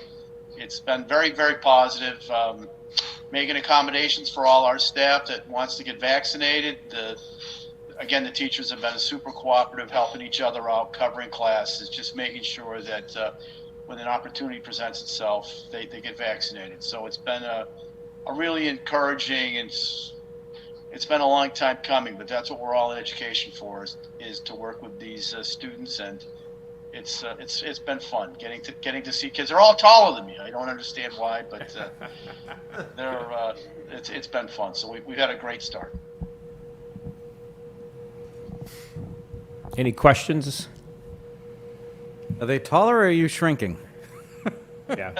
Speaker 10: it's been very, very positive. Making accommodations for all our staff that wants to get vaccinated. Again, the teachers have been super cooperative, helping each other out, covering classes, just making sure that when an opportunity presents itself, they get vaccinated. So it's been a really encouraging, and it's been a long time coming, but that's what we're all in education for, is to work with these students, and it's been fun getting to see kids. They're all taller than me. I don't understand why, but it's been fun. So we've had a great start.
Speaker 7: Any questions?
Speaker 4: Are they taller, or are you shrinking?
Speaker 7: Yeah.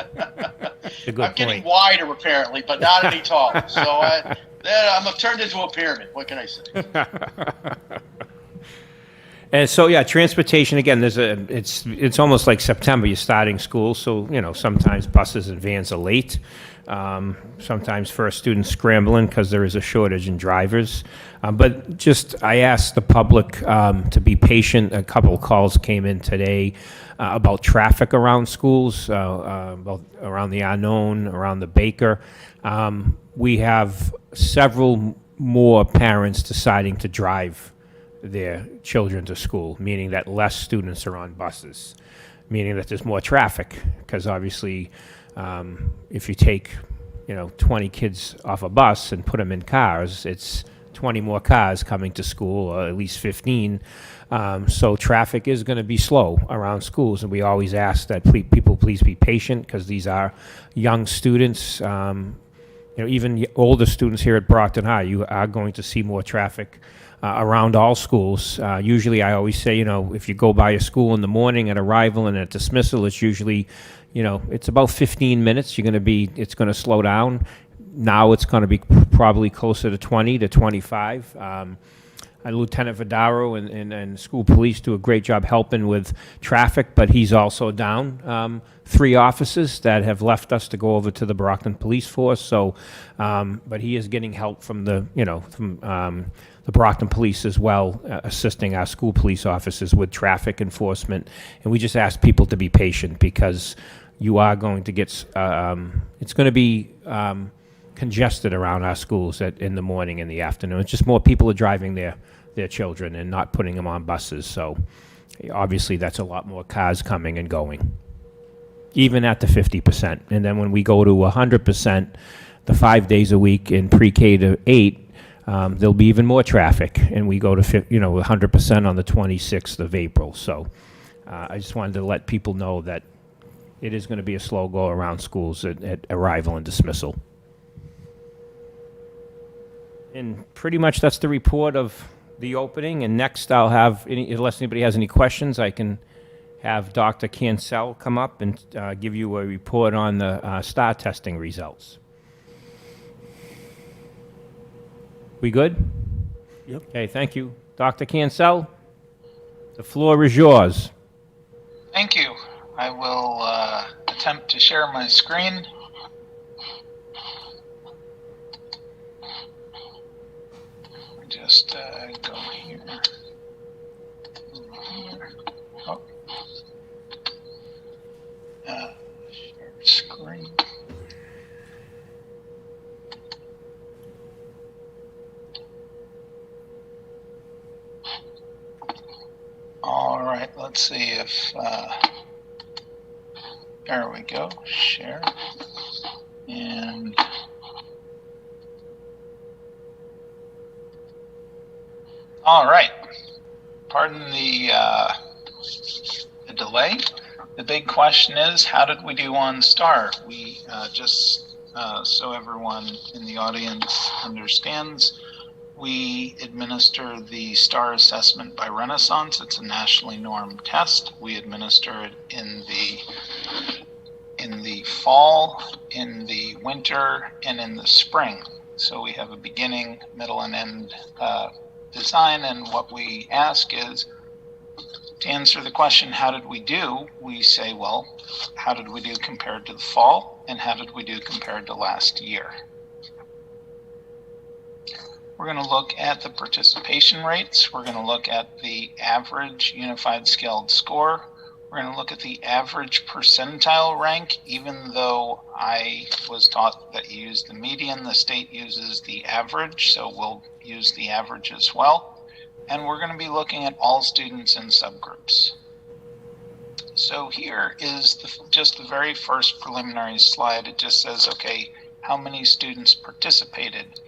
Speaker 7: A good
Speaker 10: I'm getting
Speaker 7: point.
Speaker 10: wider apparently, but not any taller. So I'm turned into a pyramid. What can I say?
Speaker 7: And so, yeah, transportation, again, it's almost like September, you're starting school, so, sometimes buses and vans are late. Sometimes first students scrambling because there is a shortage in drivers. But just, I asked the public to be patient. A couple of calls came in today about traffic around schools, about around the Unknown, around the Baker. We have several more parents deciding to drive their children to school, meaning that less students are on buses, meaning that there's more traffic, because obviously if you take 20 kids off a bus and put them in cars, it's 20 more cars coming to school, or at least 15. So traffic is going to be slow around schools, and we always ask that people please be patient, because these are young students. Even older students here at Brockton High, you are going to see more traffic around all schools. Usually I always say, if you go by a school in the morning at arrival and at dismissal, it's usually, it's about 15 minutes. It's going to slow down. Now it's going to be probably closer to 20 to 25. Lieutenant Vidaro and school police do a great job helping with traffic, but he's also down 3 officers that have left us to go over to the Brockton Police Force. So, but he is getting help from the Brockton Police as well, assisting our school police officers with traffic enforcement. And we just ask people to be patient because you are going to get, it's going to be congested around our schools in the morning and the afternoon. It's just more people are driving their children and not putting them on buses. So obviously that's a lot more cars coming and going, even at the 50%. And then when we go to 100%, the 5 days a week in pre-K to 8, there'll be even more traffic. And we go to 100% on the 26th of April. So I just wanted to let people know that it is going to be a slow go around schools at arrival and dismissal. And pretty much that's the report of the opening. And next I'll have, unless anybody has any questions, I can have Dr. Cancel come up and give you a report on the STAR testing results. We good?
Speaker 2: Yep.
Speaker 7: Okay, thank you. Dr. Cancel, the floor is yours.
Speaker 11: Thank you. I will attempt to share my screen. Just go here. Oh. Share screen. All right, let's see if there we go. Share. And all right. Pardon the delay. The big question is, how did we do on STAR? We just so everyone in the audience understands, we administer the STAR assessment by Renaissance. It's a nationally normed test. We administer it in the fall, in the winter, and in the spring. So we have a beginning, middle, and end design. And what we ask is, to answer the question, how did we do? We say, well, how did we do compared to the fall? And how did we do compared to last year? We're going to look at the participation rates. We're going to look at the average unified scaled score. We're going to look at the average percentile rank. Even though I was taught that you use the median, the state uses the average, so we'll use the average as well. And we're going to be looking at all students in subgroups. So here is just the very first preliminary slide. It just says, okay, how many students participated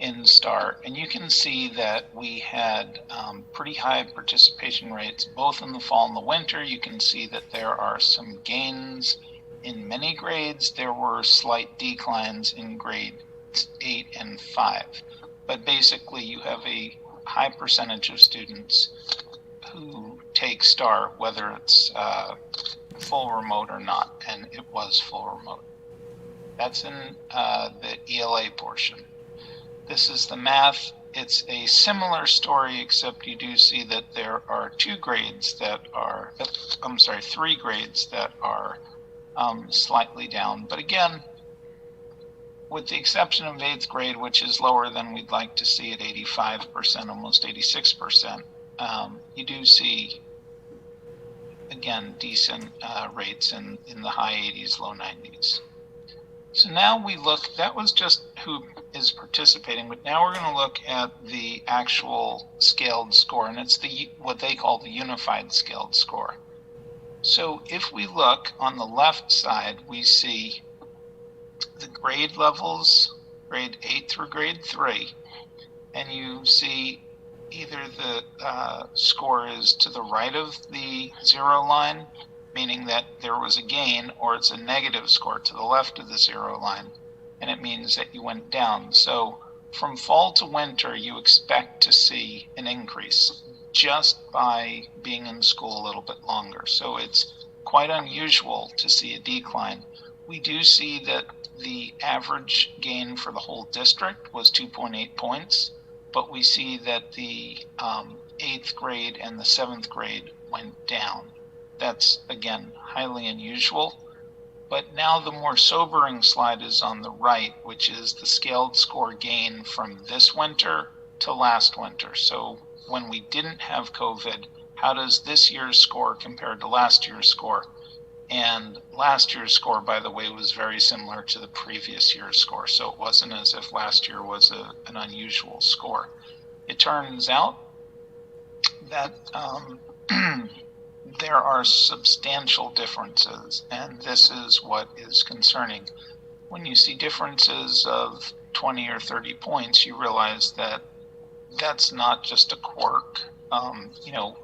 Speaker 11: in STAR? And you can see that we had pretty high participation rates both in the fall and the winter. You can see that there are some gains in many grades. There were slight declines in grades 8 and 5. But basically you have a high percentage of students who take STAR, whether it's full remote or not, and it was full remote. That's in the ELA portion. This is the math. It's a similar story, except you do see that there are 3 grades that are slightly down. But again, with the exception of 8th grade, which is lower than we'd like to see at 85%, almost 86%, you do see, again, decent rates in the high 80s, low 90s. So now we look, that was just who is participating, but now we're going to look at the actual scaled score, and it's what they call the unified scaled score. So if we look on the left side, we see the grade levels, grade 8 through grade 3, and you see either the score is to the right of the 0 line, meaning that there was a gain, or it's a negative score to the left of the 0 line, and it means that you went down. So from fall to winter, you expect to see an increase just by being in school a little bit longer. So it's quite unusual to see a decline. We do see that the average gain for the whole district was 2.8 points. but we see that the 8th grade and the 7th grade went down. That's, again, highly unusual. But now the more sobering slide is on the right, which is the scaled score gain from this winter to last winter. So when we didn't have COVID, how does this year's score compare to last year's score? And last year's score, by the way, was very similar to the previous year's score. So it wasn't as if last year was an unusual score. It turns out that there are substantial differences, and this is what is concerning. When you see differences of 20 or 30 points, you realize that that's not just a quirk.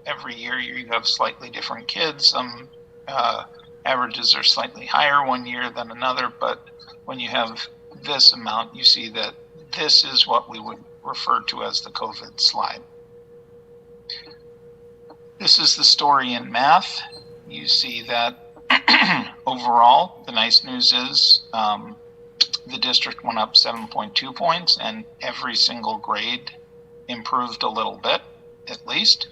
Speaker 11: Every year you have slightly different kids. Some averages are slightly higher one year than another, but when you have this amount, you see that this is what we would refer to as the COVID slide. This is the story in math. You see that overall, the nice news is the district went up 7.2 points, and every single grade improved a little bit, at least.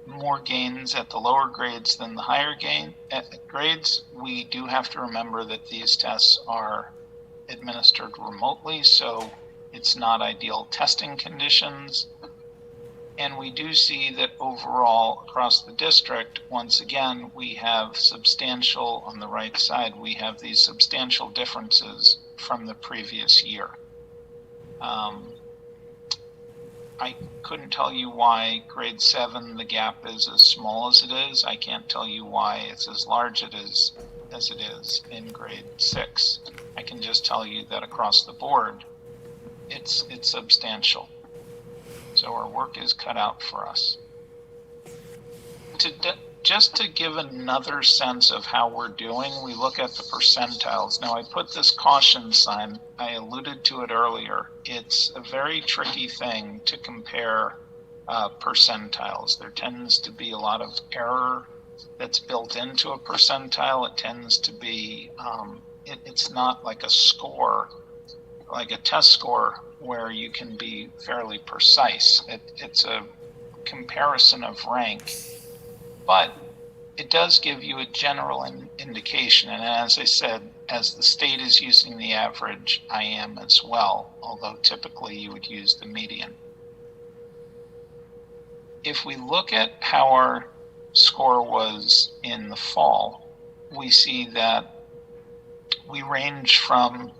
Speaker 11: More gains at the lower grades than the higher grades. We do have to remember that these tests are administered remotely, so it's not ideal testing conditions. And we do see that overall across the district, once again, we have substantial, on the right side, we have these substantial differences from the previous year. I couldn't tell you why grade 7, the gap is as small as it is. I can't tell you why it's as large as it is in grade 6. I can just tell you that across the board, it's substantial. So our work is cut out for us. Just to give another sense of how we're doing, we look at the percentiles. Now I put this caution sign, I alluded to it earlier. It's a very tricky thing to compare percentiles. There tends to be a lot of error that's built into a percentile. It tends to be, it's not like a score, like a test score where you can be fairly precise. It's a comparison of rank, but it does give you a general indication. And as I said, as the state is using the average, I am as well, although typically you would use the median. If we look at how our score was in the fall, we see that we range from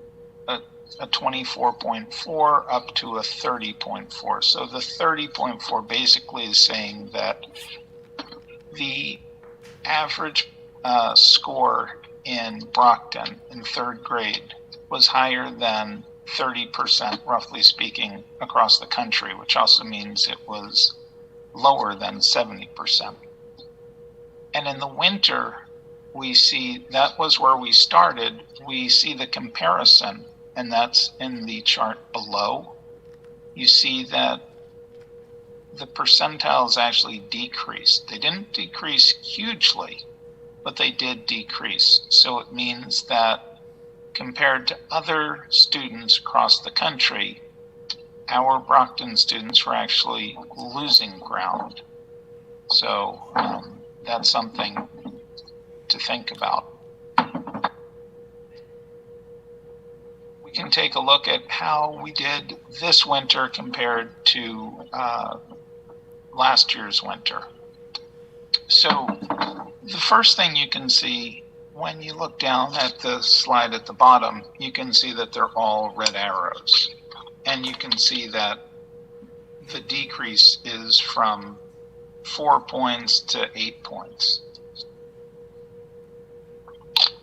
Speaker 11: a 24.4 up to a 30.4. So the 30.4 basically is saying that the average score in Brockton in 3rd grade was higher than 30%, roughly speaking, across the country, which also means it was lower than 70%. And in the winter, we see that was where we started. We see the comparison, and that's in the chart below. You see that the percentiles actually decreased. They didn't decrease hugely, but they did decrease. So it means that compared to other students across the country, our Brockton students were actually losing ground. So that's something to think about. We can take a look at how we did this winter compared to last year's winter. So the first thing you can see when you look down at the slide at the bottom, you can see that they're all red arrows. And you can see that the decrease is from 4 points to 8 points.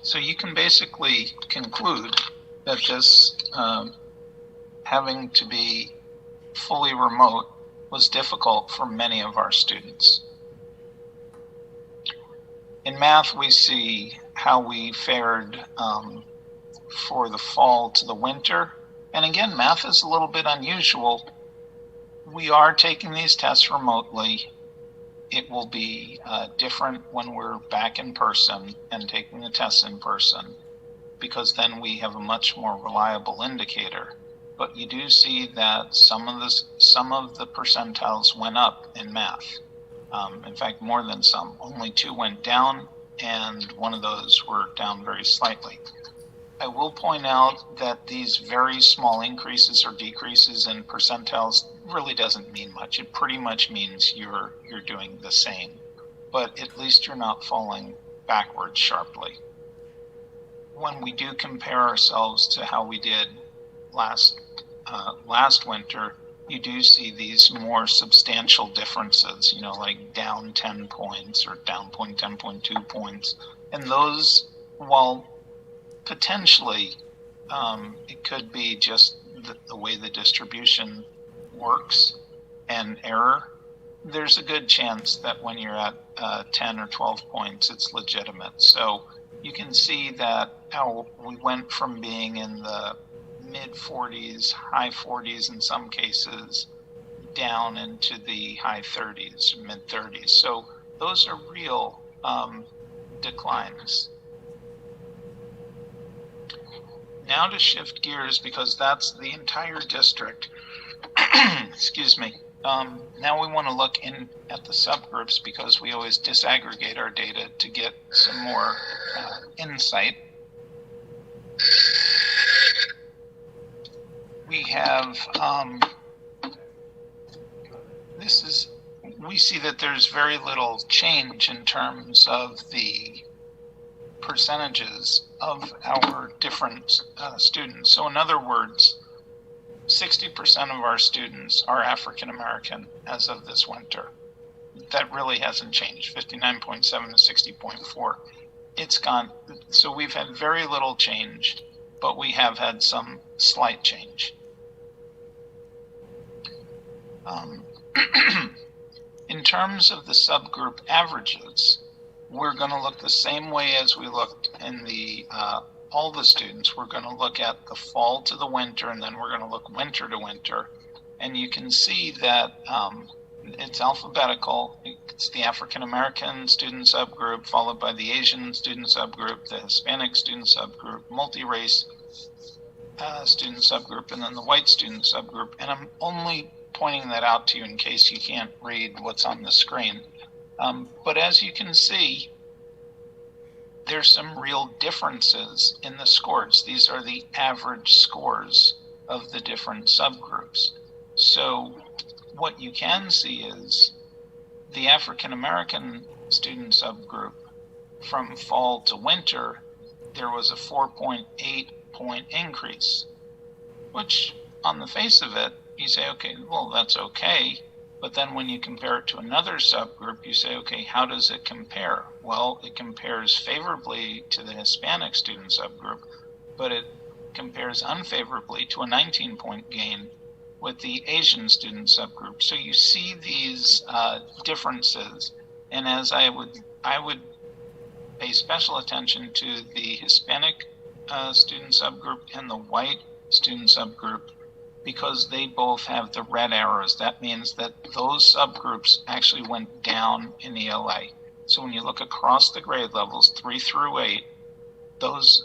Speaker 11: So you can basically conclude that this having to be fully remote was difficult for many of our students. In math, we see how we fared for the fall to the winter. And again, math is a little bit unusual. We are taking these tests remotely. It will be different when we're back in person and taking the tests in person, because then we have a much more reliable indicator. but you do see that some of the percentiles went up in math. In fact, more than some. Only 2 went down, and one of those were down very slightly. I will point out that these very small increases or decreases in percentiles really doesn't mean much. It pretty much means you're doing the same, but at least you're not falling backwards sharply. When we do compare ourselves to how we did last winter, you do see these more substantial differences, like down 10 points or down 10.2 points. And those, while potentially it could be just the way the distribution works and error, there's a good chance that when you're at 10 or 12 points, it's legitimate. So you can see that how we went from being in the mid 40s, high 40s in some cases, down into the high 30s, mid 30s. So those are real declines. Now to shift gears, because that's the entire district, excuse me. Now we want to look in at the subgroups, because we always disaggregate our data to get some more insight. We have, we see that there's very little change in terms of the percentages of our different students. So in other words, 60% of our students are African American as of this winter. That really hasn't changed, 59.7 to 60.4. It's gone, so we've had very little change, but we have had some slight change. In terms of the subgroup averages, we're going to look the same way as we looked in the all the students. We're going to look at the fall to the winter, and then we're going to look winter to winter. And you can see that it's alphabetical. It's the African American student subgroup, followed by the Asian student subgroup, the Hispanic student subgroup, multi-race student subgroup, and then the white student subgroup. And I'm only pointing that out to you in case you can't read what's on the screen. But as you can see, there's some real differences in the scores. These are the average scores of the different subgroups. So what you can see is the African American student subgroup, from fall to winter, there was a 4.8 point increase, which on the face of it, you say, okay, well, that's okay. But then when you compare it to another subgroup, you say, okay, how does it compare? Well, it compares favorably to the Hispanic student subgroup, but it compares unfavorably to a 19-point gain with the Asian student subgroup. So you see these differences. And as I would pay special attention to the Hispanic student subgroup and the white student subgroup, because they both have the red arrows. That means that those subgroups actually went down in ELA. So when you look across the grade levels 3 through 8, those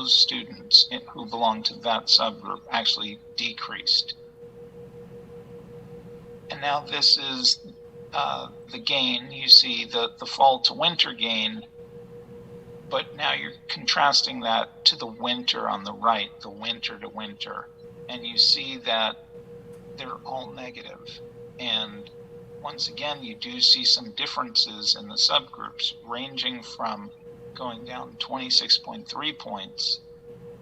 Speaker 11: students who belong to that subgroup actually decreased. And now this is the gain. You see the fall to winter gain, but now you're contrasting that to the winter on the right, the winter to winter. And you see that they're all negative. And once again, you do see some differences in the subgroups, ranging from going down 26.3 points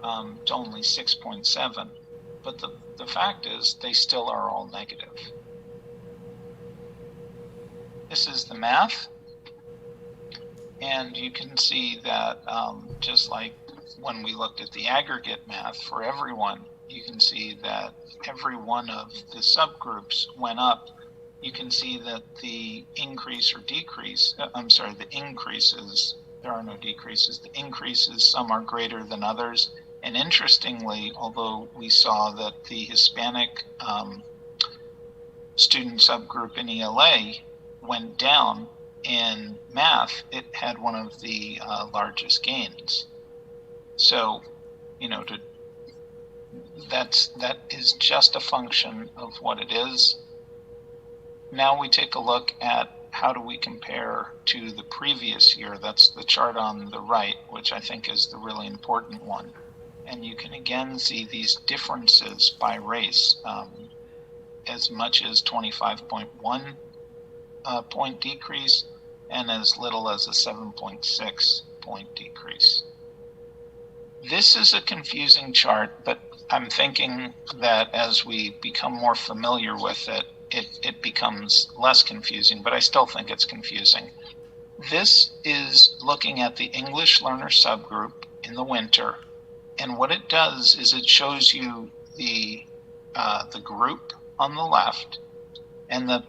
Speaker 11: to only 6.7. But the fact is, they still are all negative. This is the math. And you can see that just like when we looked at the aggregate math for everyone, you can see that every one of the subgroups went up. You can see that the increase or decrease, the increases, there are no decreases. The increases, some are greater than others. And interestingly, although we saw that the Hispanic student subgroup in ELA went down, in math, it had one of the largest gains. So, that is just a function of what it is. Now we take a look at how do we compare to the previous year. That's the chart on the right, which I think is the really important one. And you can again see these differences by race, as much as 25.1 point decrease and as little as a 7.6 point decrease. This is a confusing chart, but I'm thinking that as we become more familiar with it, it becomes less confusing, but I still think it's confusing. This is looking at the English learner subgroup in the winter, and what it does is it shows you the group on the left, and the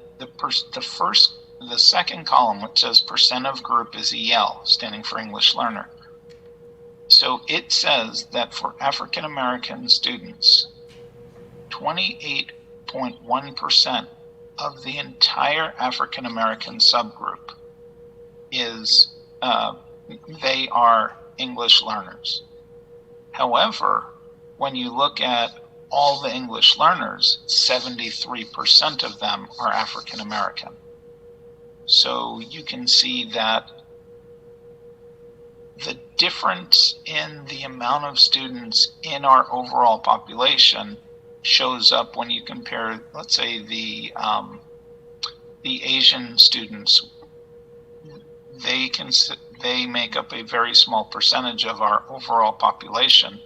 Speaker 11: second column, which says percent of group, is EL, standing for English learner. So it says that for African American students, 28.1% of the entire African American subgroup is they are English learners. However, when you look at all the English learners, 73% of them are African American. So you can see that the difference in the amount of students in our overall population shows up when you compare, let's say, the Asian students. They make up a very small percentage of our overall population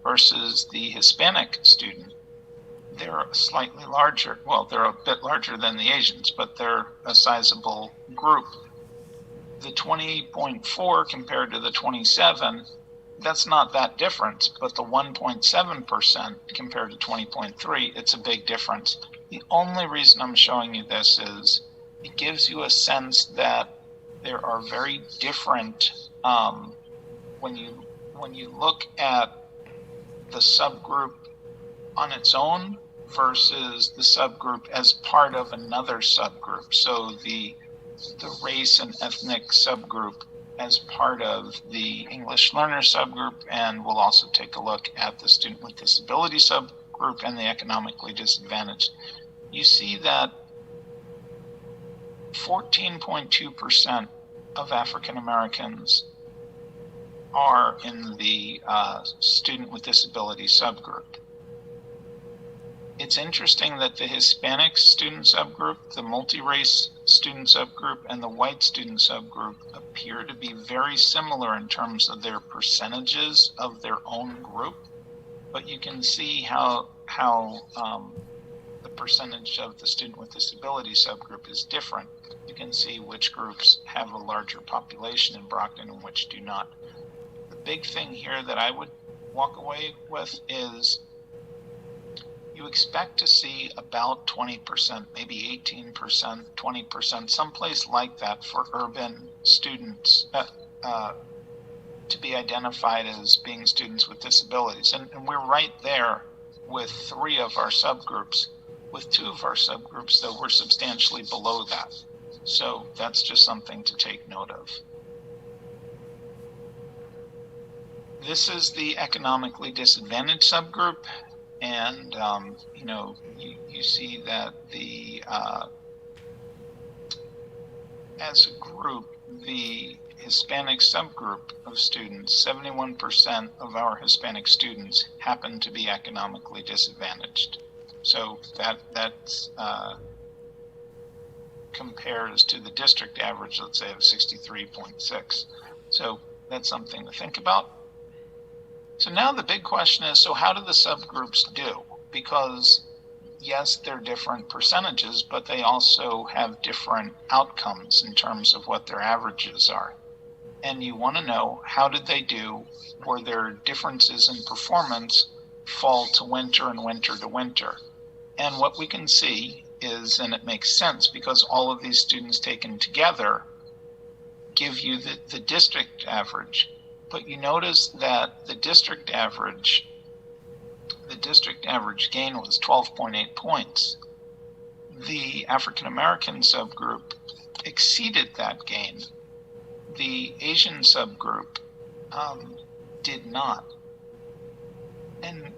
Speaker 11: versus the Hispanic student. They're slightly larger. Well, they're a bit larger than the Asians, but they're a sizable group. The 20.4 compared to the 27, that's not that difference, but the 1.7% compared to 20.3, it's a big difference. The only reason I'm showing you this is it gives you a sense that there are very different, when you look at the subgroup on its own versus the subgroup as part of another subgroup. So the race and ethnic subgroup as part of the English learner subgroup, and we'll also take a look at the student with disability subgroup and the economically disadvantaged. You see that 14.2% of African Americans are in the student with disability subgroup. It's interesting that the Hispanic student subgroup, the multi-race student subgroup, and the white student subgroup appear to be very similar in terms of their percentages of their own group, but you can see how the percentage of the student with disability subgroup is different. You can see which groups have a larger population in Brockton and which do not. The big thing here that I would walk away with is you expect to see about 20%, maybe 18%, 20%, someplace like that for urban students to be identified as being students with disabilities. And we're right there with 3 of our subgroups. With 2 of our subgroups, though, we're substantially below that. So that's just something to take note of. This is the economically disadvantaged subgroup. And, you see that as a group, the Hispanic subgroup of students, 71% of our Hispanic students happen to be economically disadvantaged. So that compares to the district average, let's say, of 63.6. So that's something to think about. So now the big question is, so how do the subgroups do? Because yes, they're different percentages, but they also have different outcomes in terms of what their averages are. And you want to know, how did they do? Were there differences in performance fall to winter and winter to winter? And what we can see is, and it makes sense because all of these students taken together give you the district average. But you notice that the district average gain was 12.8 points. The African American subgroup exceeded that gain. The Asian subgroup did not. and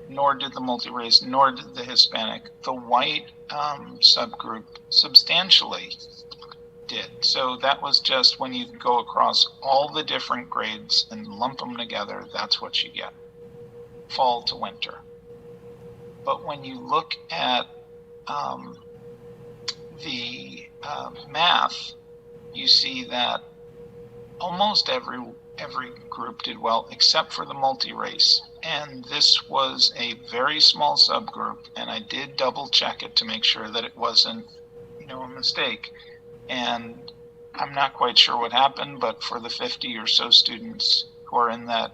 Speaker 11: nor did the multi-race, nor did the Hispanic. The white subgroup substantially did. So that was just when you go across all the different grades and lump them together, that's what you get, fall to winter. But when you look at the math, you see that almost every group did well except for the multi-race. And this was a very small subgroup, and I did double check it to make sure that it wasn't, a mistake. And I'm not quite sure what happened, but for the 50 or so students who are in that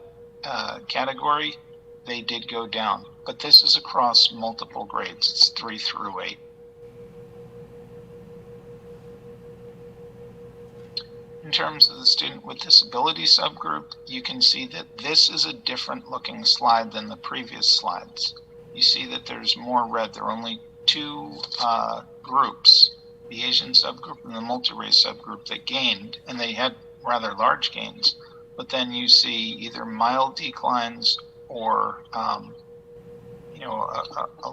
Speaker 11: category, they did go down. But this is across multiple grades. It's 3 through 8. In terms of the student with disability subgroup, you can see that this is a different looking slide than the previous slides. You see that there's more red. There are only 2 groups, the Asian subgroup and the multi-race subgroup, that gained, and they had rather large gains. But then you see either mild declines or a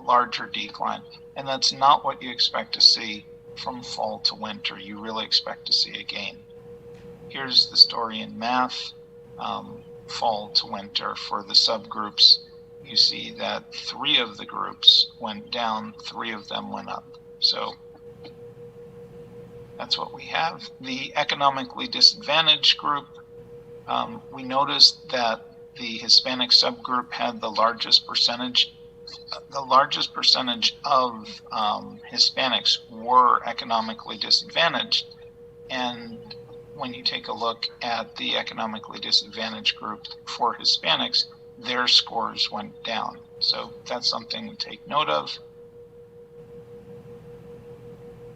Speaker 11: larger decline. And that's not what you expect to see from fall to winter. You really expect to see a gain. Here's the story in math, fall to winter for the subgroups. You see that 3 of the groups went down, 3 of them went up. So that's what we have. The economically disadvantaged group, we noticed that the Hispanic subgroup had the largest percentage of Hispanics were economically disadvantaged. And when you take a look at the economically disadvantaged group for Hispanics, their scores went down. So that's something to take note of.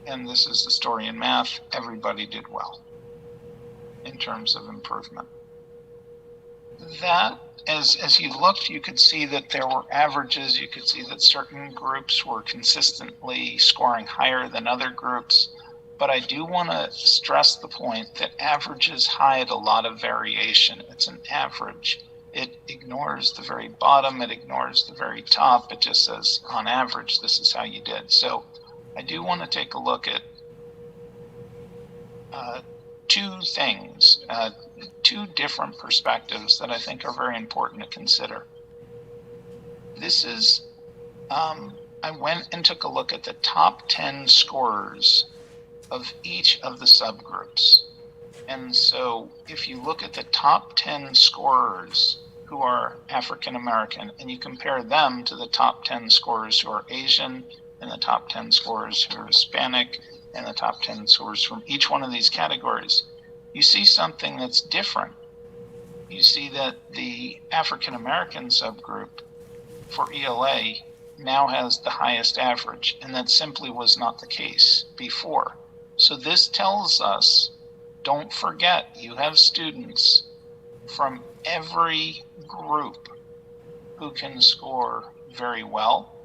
Speaker 11: And this is the story in math. Everybody did well in terms of improvement. That, as you looked, you could see that there were averages. You could see that certain groups were consistently scoring higher than other groups. But I do want to stress the point that averages hide a lot of variation. It's an average. It ignores the very bottom. It ignores the very top. It just says, on average, this is how you did. So I do want to take a look at 2 things, 2 different perspectives that I think are very important to consider. This is, I went and took a look at the top 10 scorers of each of the subgroups. And so if you look at the top 10 scorers who are African American and you compare them to the top 10 scorers who are Asian and the top 10 scorers who are Hispanic and the top 10 scorers from each one of these categories, you see something that's different. You see that the African American subgroup for ELA now has the highest average, and that simply was not the case before. So this tells us, don't forget, you have students from every group who can score very well,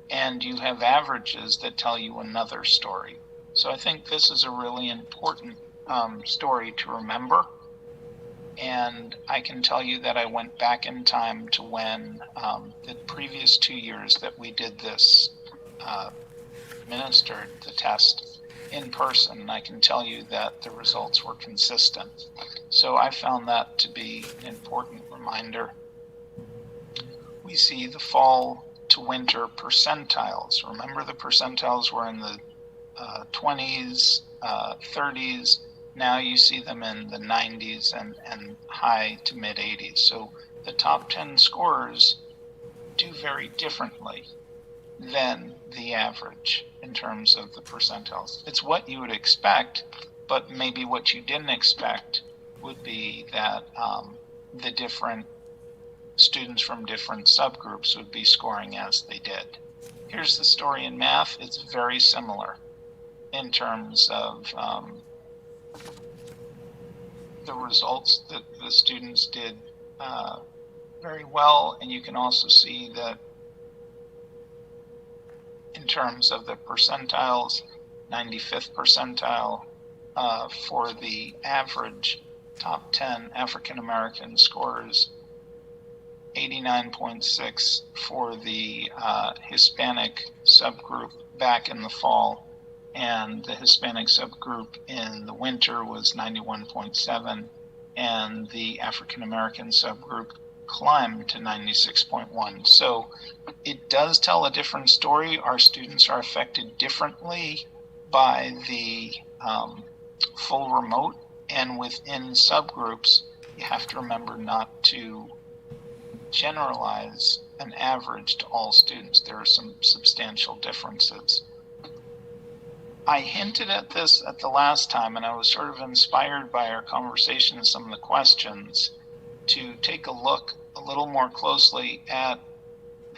Speaker 11: and you have averages that tell you another story. So I think this is a really important story to remember. And I can tell you that I went back in time to when the previous 2 years that we did this, administered the test in person, and I can tell you that the results were consistent. So I found that to be an important reminder. We see the fall to winter percentiles. Remember, the percentiles were in the 20s, 30s. Now you see them in the 90s and high to mid 80s. So the top 10 scorers do very differently than the average in terms of the percentiles. It's what you would expect, but maybe what you didn't expect would be that the different students from different subgroups would be scoring as they did. Here's the story in math. It's very similar in terms of the results that the students did very well, and you can also see that in terms of the percentiles, 95th percentile for the average top 10 African American scorers 89.6 for the Hispanic subgroup back in the fall, and the Hispanic subgroup in the winter was 91.7, and the African American subgroup climbed to 96.1. So it does tell a different story. Our students are affected differently by the full remote, and within subgroups, you have to remember not to generalize an average to all students. There are some substantial differences. I hinted at this at the last time, and I was sort of inspired by our conversation and some of the questions to take a look a little more closely at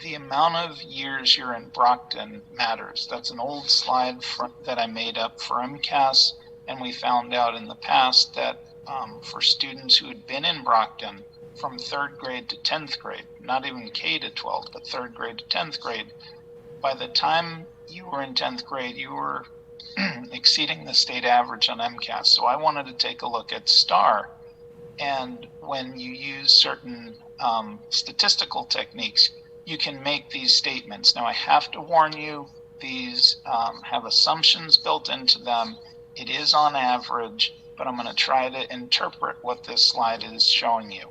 Speaker 11: the amount of years you're in Brockton matters. That's an old slide that I made up for MCAS, and we found out in the past that for students who had been in Brockton from 3rd grade to 10th grade, not even K to 12, but 3rd grade to 10th grade, by the time you were in 10th grade, you were exceeding the state average on MCAS. So I wanted to take a look at STAR, and when you use certain statistical techniques, you can make these statements. Now, I have to warn you, these have assumptions built into them. It is on average, but I'm going to try to interpret what this slide is showing you.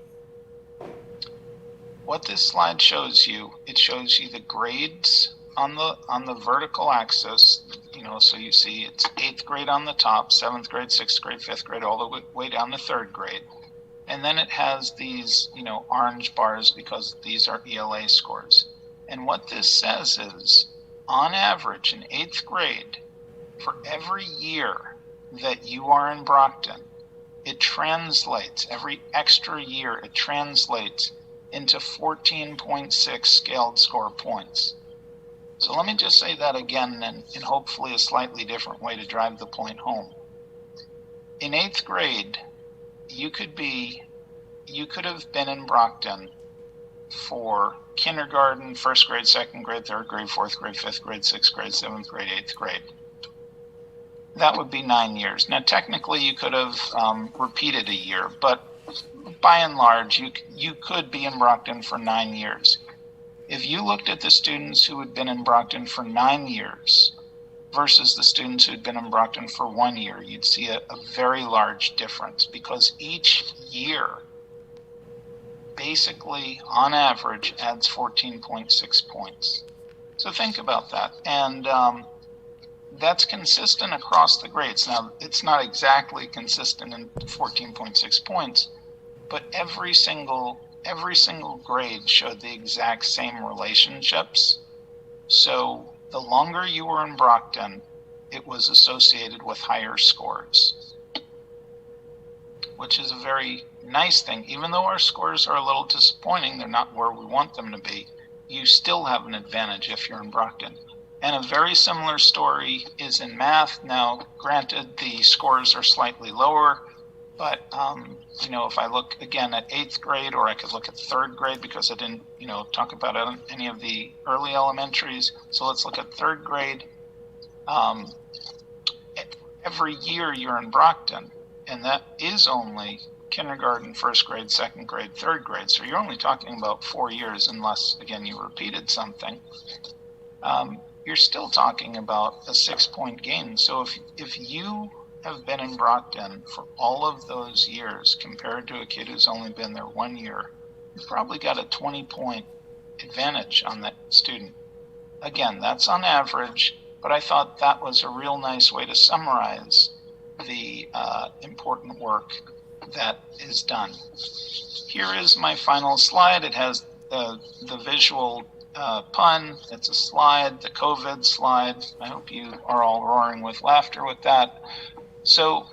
Speaker 11: What this slide shows you, it shows you the grades on the vertical axis. So you see it's 8th grade on the top, 7th grade, 6th grade, 5th grade, all the way down to 3rd grade. And then it has these, orange bars because these are ELA scores. And what this says is, on average, in 8th grade, for every year that you are in Brockton, it translates, every extra year, it translates into 14.6 scaled score points. So let me just say that again in hopefully a slightly different way to drive the point home. In 8th grade, you could have been in Brockton for kindergarten, 1st grade, 2nd grade, 3rd grade, 4th grade, 5th grade, 6th grade, 7th grade, 8th grade. That would be 9 years. Now, technically, you could have repeated a year, but by and large, you could be in Brockton for 9 years. If you looked at the students who had been in Brockton for 9 years versus the students who had been in Brockton for 1 year, you'd see a very large difference, because each year basically, on average, adds 14.6 points. So think about that. And that's consistent across the grades. Now, it's not exactly consistent in 14.6 points, but every single grade showed the exact same relationships. So the longer you were in Brockton, it was associated with higher scores, which is a very nice thing. Even though our scores are a little disappointing, they're not where we want them to be, you still have an advantage if you're in Brockton. And a very similar story is in math. Now, granted, the scores are slightly lower, but if I look again at 8th grade, or I could look at 3rd grade, because I didn't, talk about any of the early elementaries. So let's look at 3rd grade. Every year you're in Brockton, and that is only kindergarten, 1st grade, 2nd grade, 3rd grade. So you're only talking about 4 years, unless, again, you repeated something. You're still talking about a 6-point gain. So if you have been in Brockton for all of those years compared to a kid who's only been there 1 year, you've probably got a 20-point advantage on that student. Again, that's on average, but I thought that was a real nice way to summarize the important work that is done. Here is my final slide. It has the visual pun. It's a slide, the COVID slide. I hope you are all roaring with laughter with that. So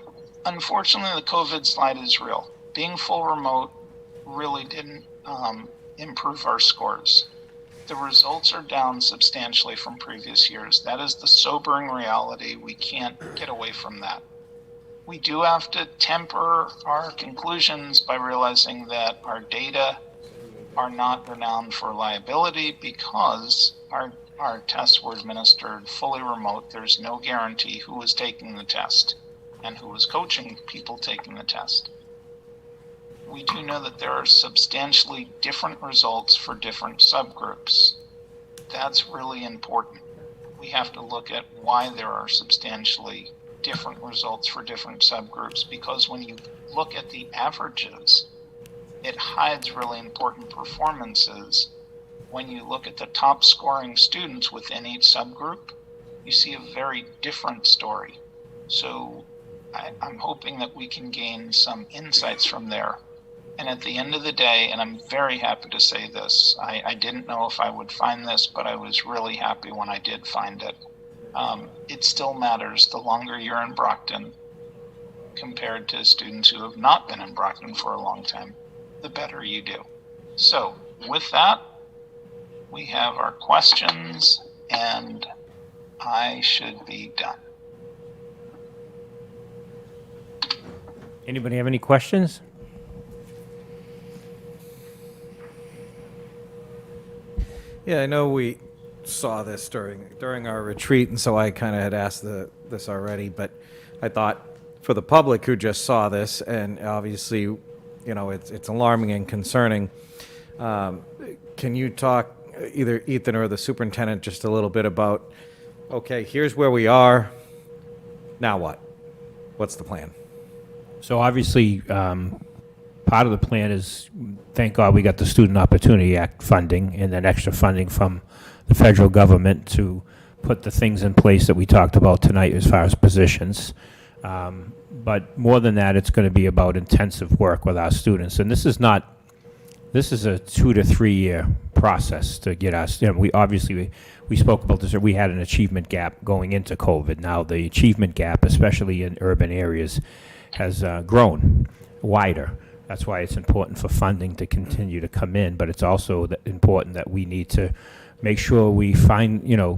Speaker 11: unfortunately, the COVID slide is real. Being full remote really didn't improve our scores. The results are down substantially from previous years. That is the sobering reality. We can't get away from that. We do have to temper our conclusions by realizing that our data are not renowned for reliability, because our tests were administered fully remote. There's no guarantee who was taking the test and who was coaching people taking the test. we do know that there are substantially different results for different subgroups. That's really important. We have to look at why there are substantially different results for different subgroups, because when you look at the averages, it hides really important performances. When you look at the top scoring students within each subgroup, you see a very different story. So I'm hoping that we can gain some insights from there. And at the end of the day, and I'm very happy to say this, I didn't know if I would find this, but I was really happy when I did find it. It still matters the longer you're in Brockton compared to students who have not been in Brockton for a long time, the better you do. So with that, we have our questions, and I should be done.
Speaker 7: Anybody have any questions?
Speaker 4: Yeah, I know we saw this during our retreat, and so I kind of had asked this already, but I thought for the public who just saw this, and obviously, you know, it's alarming and concerning, can you talk, either Ethan or the superintendent, just a little bit about, okay, here's where we are, now what? What's the plan?
Speaker 7: So obviously, part of the plan is, thank God we got the Student Opportunity Act funding and then extra funding from the federal government to put the things in place that we talked about tonight as far as positions. But more than that, it's going to be about intensive work with our students. And this is a 2 to 3 year process to get us, you know, we spoke about this, we had an achievement gap going into COVID. Now the achievement gap, especially in urban areas, has grown wider. That's why it's important for funding to continue to come in, but it's also important that we need to make sure we find, you know,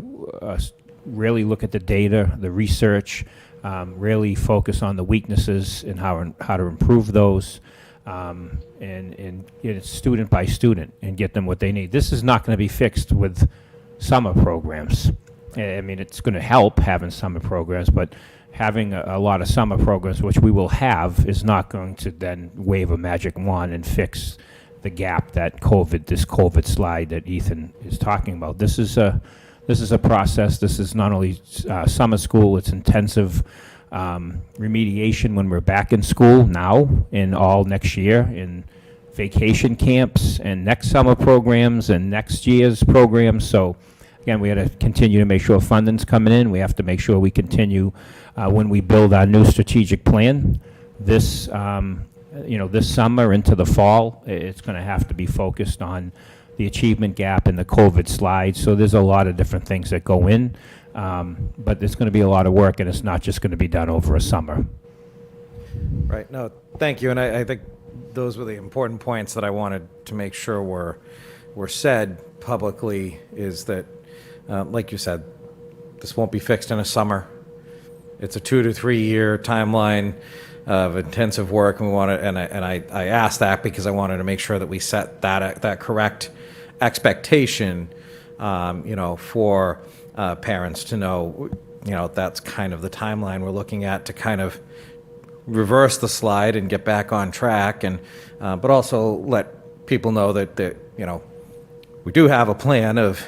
Speaker 7: really look at the data, the research, really focus on the weaknesses and how to improve those, and get it student by student and get them what they need. This is not going to be fixed with summer programs. I mean, it's going to help having summer programs, but having a lot of summer programs, which we will have, is not going to then wave a magic wand and fix the gap that this COVID slide that Ethan is talking about. This is a process. This is not only summer school, it's intensive remediation when we're back in school now and all next year, in vacation camps and next summer programs and next year's programs. So again, we had to continue to make sure funding's coming in. We have to make sure we continue when we build our new strategic plan. This, this summer into the fall, it's going to have to be focused on the achievement gap and the COVID slide. So there's a lot of different things that go in, but there's going to be a lot of work, and it's not just going to be done over a summer.
Speaker 4: Right. No, thank you. And I think those were the important points that I wanted to make sure were said publicly, is that, like you said, this won't be fixed in a summer. It's a 2 to 3 year timeline of intensive work, and we want to. And I asked that because I wanted to make sure that we set that correct expectation, for parents to know, that's kind of the timeline we're looking at to kind of reverse the slide and get back on track, and but also let people know that we do have a plan of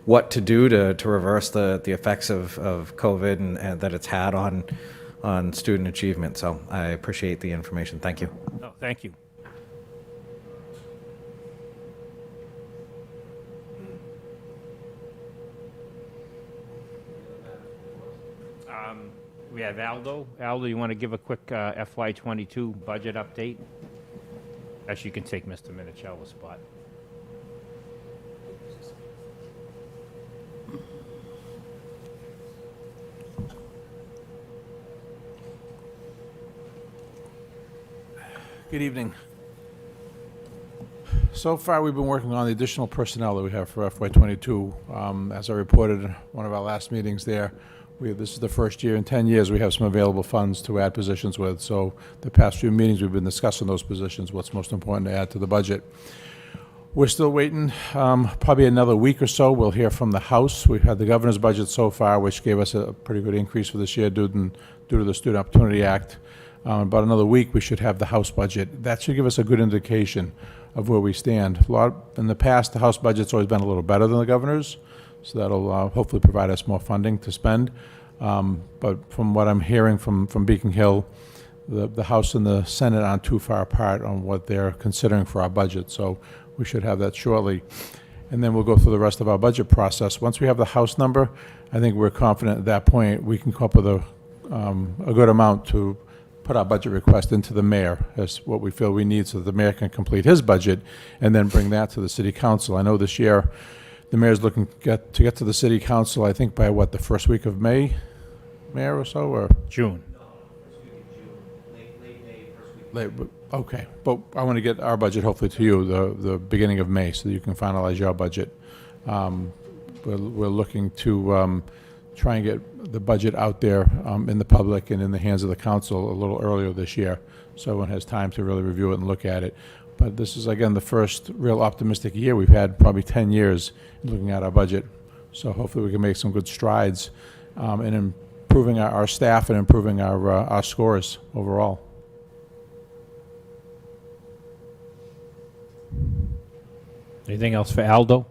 Speaker 4: what to do to reverse the effects of COVID and that it's had on student achievement. So I appreciate the information. Thank you.
Speaker 7: No, thank you. We have Aldo. Aldo, you want to give a quick FY22 budget update? Actually, you can take Mr. Minichiello's spot.
Speaker 12: Good evening. So far, we've been working on the additional personnel that we have for FY22. As I reported in one of our last meetings there, this is the first year in 10 years we have some available funds to add positions with. So the past few meetings, we've been discussing those positions, what's most important to add to the budget. We're still waiting, probably another week or so. We'll hear from the House. We've had the governor's budget so far, which gave us a pretty good increase for this year due to the Student Opportunity Act. About another week, we should have the House budget. That should give us a good indication of where we stand. In the past, the House budget's always been a little better than the governor's, so that'll hopefully provide us more funding to spend. But from what I'm hearing from Beacon Hill, the House and the Senate aren't too far apart on what they're considering for our budget, so we should have that shortly. And then we'll go through the rest of our budget process. Once we have the House number, I think we're confident at that point we can come up with a good amount to put our budget request into the mayor as what we feel we need so that the mayor can complete his budget and then bring that to the city council. I know this year the mayor's looking to get to the city council, I think by what, the first week of May, Mayor, or so, or?
Speaker 7: June.
Speaker 12: Late, okay, but I want to get our budget hopefully to you the beginning of May so that you can finalize your budget. We're looking to try and get the budget out there in the public and in the hands of the council a little earlier this year so everyone has time to really review it and look at it. But this is, again, the first real optimistic year we've had, probably 10 years, looking at our budget. So hopefully we can make some good strides in improving our staff and improving our scores overall.
Speaker 7: Anything else for Aldo?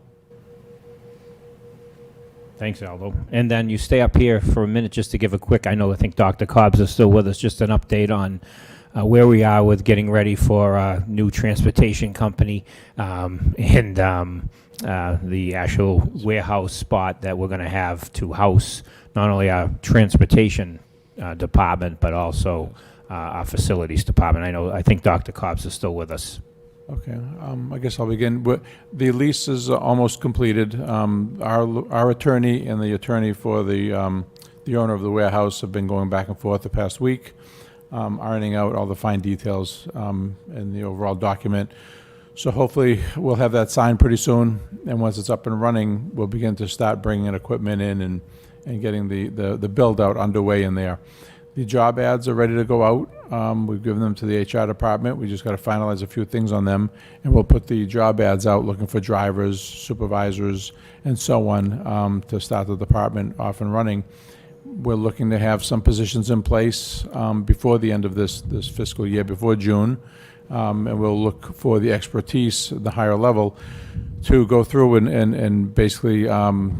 Speaker 7: Thanks, Aldo. And then you stay up here for a minute just to give a quick, I think Dr. Cobbs is still with us, just an update on where we are with getting ready for a new transportation company and the actual warehouse spot that we're going to have to house not only our transportation department, but also our facilities department. I think Dr. Cobbs is still with us.
Speaker 12: Okay, I guess I'll begin. The lease is almost completed. Our attorney and the attorney for the owner of the warehouse have been going back and forth the past week, ironing out all the fine details in the overall document. So hopefully we'll have that signed pretty soon, and once it's up and running, we'll begin to start bringing equipment in and getting the build-out underway in there. The job ads are ready to go out. We've given them to the HR department. We just got to finalize a few things on them, and we'll put the job ads out looking for drivers, supervisors, and so on to start the department off and running. We're looking to have some positions in place before the end of this fiscal year, before June, and we'll look for the expertise at the higher level to go through and basically go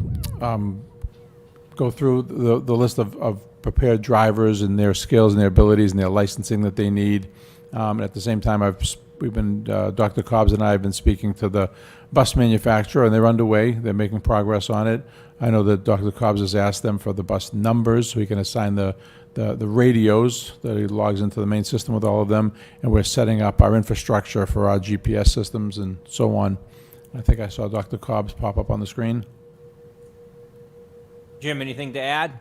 Speaker 12: through the list of prepared drivers and their skills and their abilities and their licensing that they need. And at the same time, Dr. Cobbs and I have been speaking to the bus manufacturer, and they're underway. They're making progress on it. I know that Dr. Cobbs has asked them for the bus numbers so he can assign the radios that he logs into the main system with all of them, and we're setting up our infrastructure for our GPS systems and so on. I think I saw Dr. Cobbs pop up on the screen.
Speaker 7: Jim, anything to add?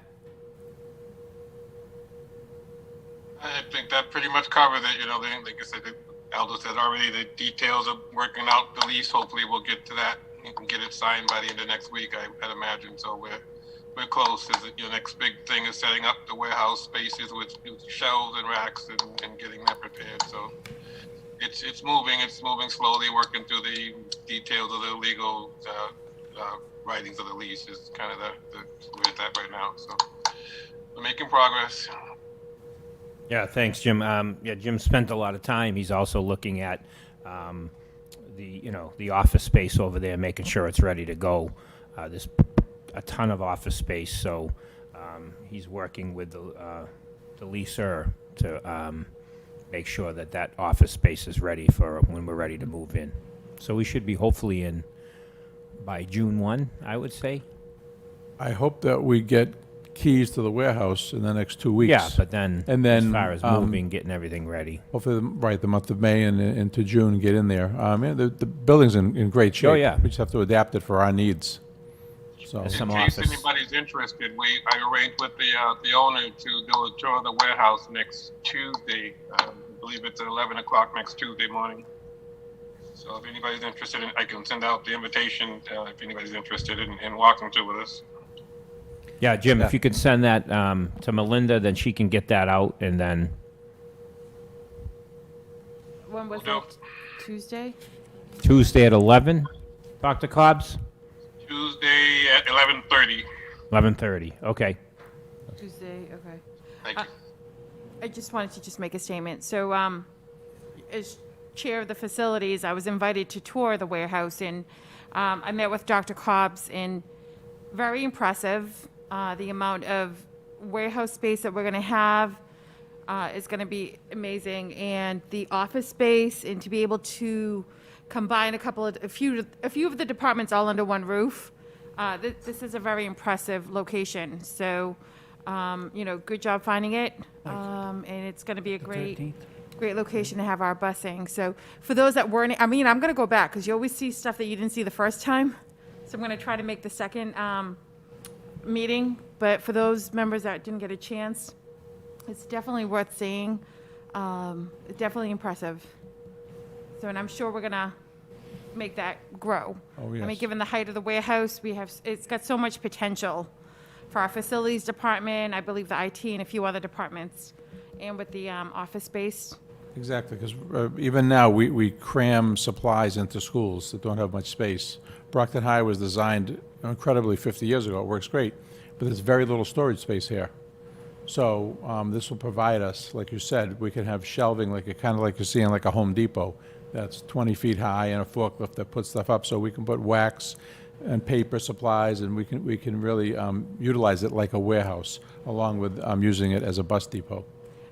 Speaker 13: I think that pretty much covers it. Like I said, Aldo said already, the details of working out the lease. Hopefully, we'll get to that and get it signed by the end of next week. I'd imagine. So we're close. Your next big thing is setting up the warehouse spaces with shelves and racks and getting that prepared. So it's moving. It's moving slowly. Working through the details of the legal writings of the lease is kind of where it's at right now. So we're making progress.
Speaker 7: Yeah, thanks, Jim. Jim spent a lot of time. He's also looking at the office space over there, making sure it's ready to go. There's a ton of office space, so he's working with the leaser to make sure that office space is ready for when we're ready to move in. So we should be hopefully in by June 1, I would say.
Speaker 12: I hope that we get keys to the warehouse in the next 2 weeks.
Speaker 7: Yeah, but then as far as moving, getting everything ready.
Speaker 12: Hopefully, the month of May and into June, get in there. The building's in great shape.
Speaker 7: Oh, yeah.
Speaker 12: We just have to adapt it for our needs. So,
Speaker 7: There's
Speaker 13: In
Speaker 7: some
Speaker 13: case
Speaker 7: office.
Speaker 13: anybody's interested, I arranged with the owner to do a tour of the warehouse next Tuesday. I believe it's at 11 o'clock next Tuesday morning. So if anybody's interested, I can send out the invitation if anybody's interested in walking through with us.
Speaker 7: Yeah, Jim, if you could send that to Melinda, then she can get that out, and then
Speaker 3: When was
Speaker 13: No.
Speaker 3: it? Tuesday?
Speaker 7: Tuesday at 11, Dr. Cobbs?
Speaker 13: Tuesday at 11:30.
Speaker 7: 11:30, okay.
Speaker 3: Tuesday, okay.
Speaker 13: Thank you.
Speaker 3: I just wanted to just make a statement. So, as chair of the facilities, I was invited to tour the warehouse, and I met with Dr. Cobbs, and very impressive. The amount of warehouse space that we're going to have is going to be amazing, and the office space, and to be able to combine a few of the departments all under one roof. This is a very impressive location. So, good job finding it, and it's going to be a great location to have our busing. So for those that weren't, I'm going to go back because you always see stuff that you didn't see the first time. So I'm going to try to make the second meeting. But for those members that didn't get a chance, it's definitely worth seeing. Definitely impressive. So, and I'm sure we're going to make that grow.
Speaker 12: Oh, yes.
Speaker 3: I mean, given the height of the warehouse, it's got so much potential for our facilities department, I believe the IT and a few other departments, and with the office space.
Speaker 12: Exactly, because even now, we cram supplies into schools that don't have much space. Brockton High was designed incredibly 50 years ago. It works great, but there's very little storage space here. So this will provide us, like you said, we can have shelving, kind of like you see in like a Home Depot, that's 20 feet high, and a forklift that puts stuff up, so we can put wax and paper supplies, and we can really utilize it like a warehouse, along with using it as a bus depot.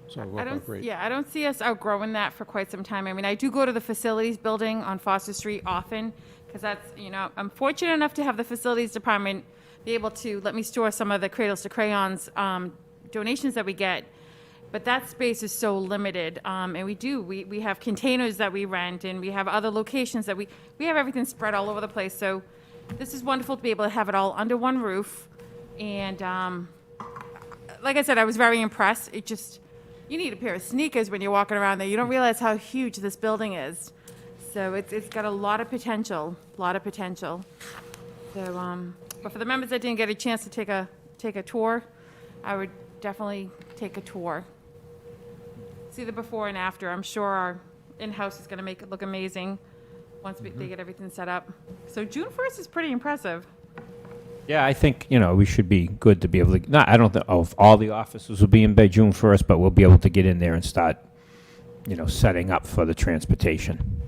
Speaker 12: So it'll work out great.
Speaker 3: Yeah, I don't see us outgrowing that for quite some time. I mean, I do go to the facilities building on Foster Street often, because that's, I'm fortunate enough to have the facilities department be able to let me store some of the Cradles to Crayons donations that we get. But that space is so limited, and we have containers that we rent, and we have other locations that we have everything spread all over the place. So this is wonderful to be able to have it all under one roof. And like I said, I was very impressed. You need a pair of sneakers when you're walking around there. You don't realize how huge this building is. So it's got a lot of potential, So, but for the members that didn't get a chance to take a tour, I would definitely take a tour. See the before and after. I'm sure our in-house is going to make it look amazing once they get everything set up. So June 1st is pretty impressive.
Speaker 7: Yeah, I think, we should be good to be able to, I don't know if all the offices will be in by June 1st, but we'll be able to get in there and start, setting up for the transportation.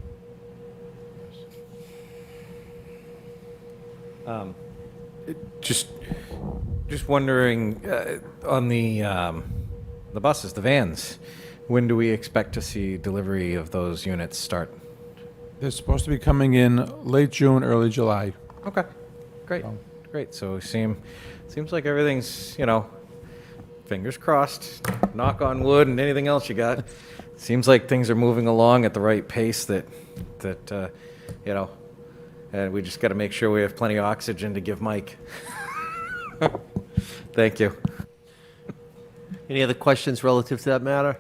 Speaker 4: Just wondering, on the buses, the vans, when do we expect to see delivery of those units start?
Speaker 12: They're supposed to be coming in late June, early July.
Speaker 4: Okay, great, great. So seems like everything's, fingers crossed, knock on wood, and anything else you got. Seems like things are moving along at the right pace that and we just got to make sure we have plenty of oxygen to give Mike. Thank you.
Speaker 1: Any other questions relative to that matter?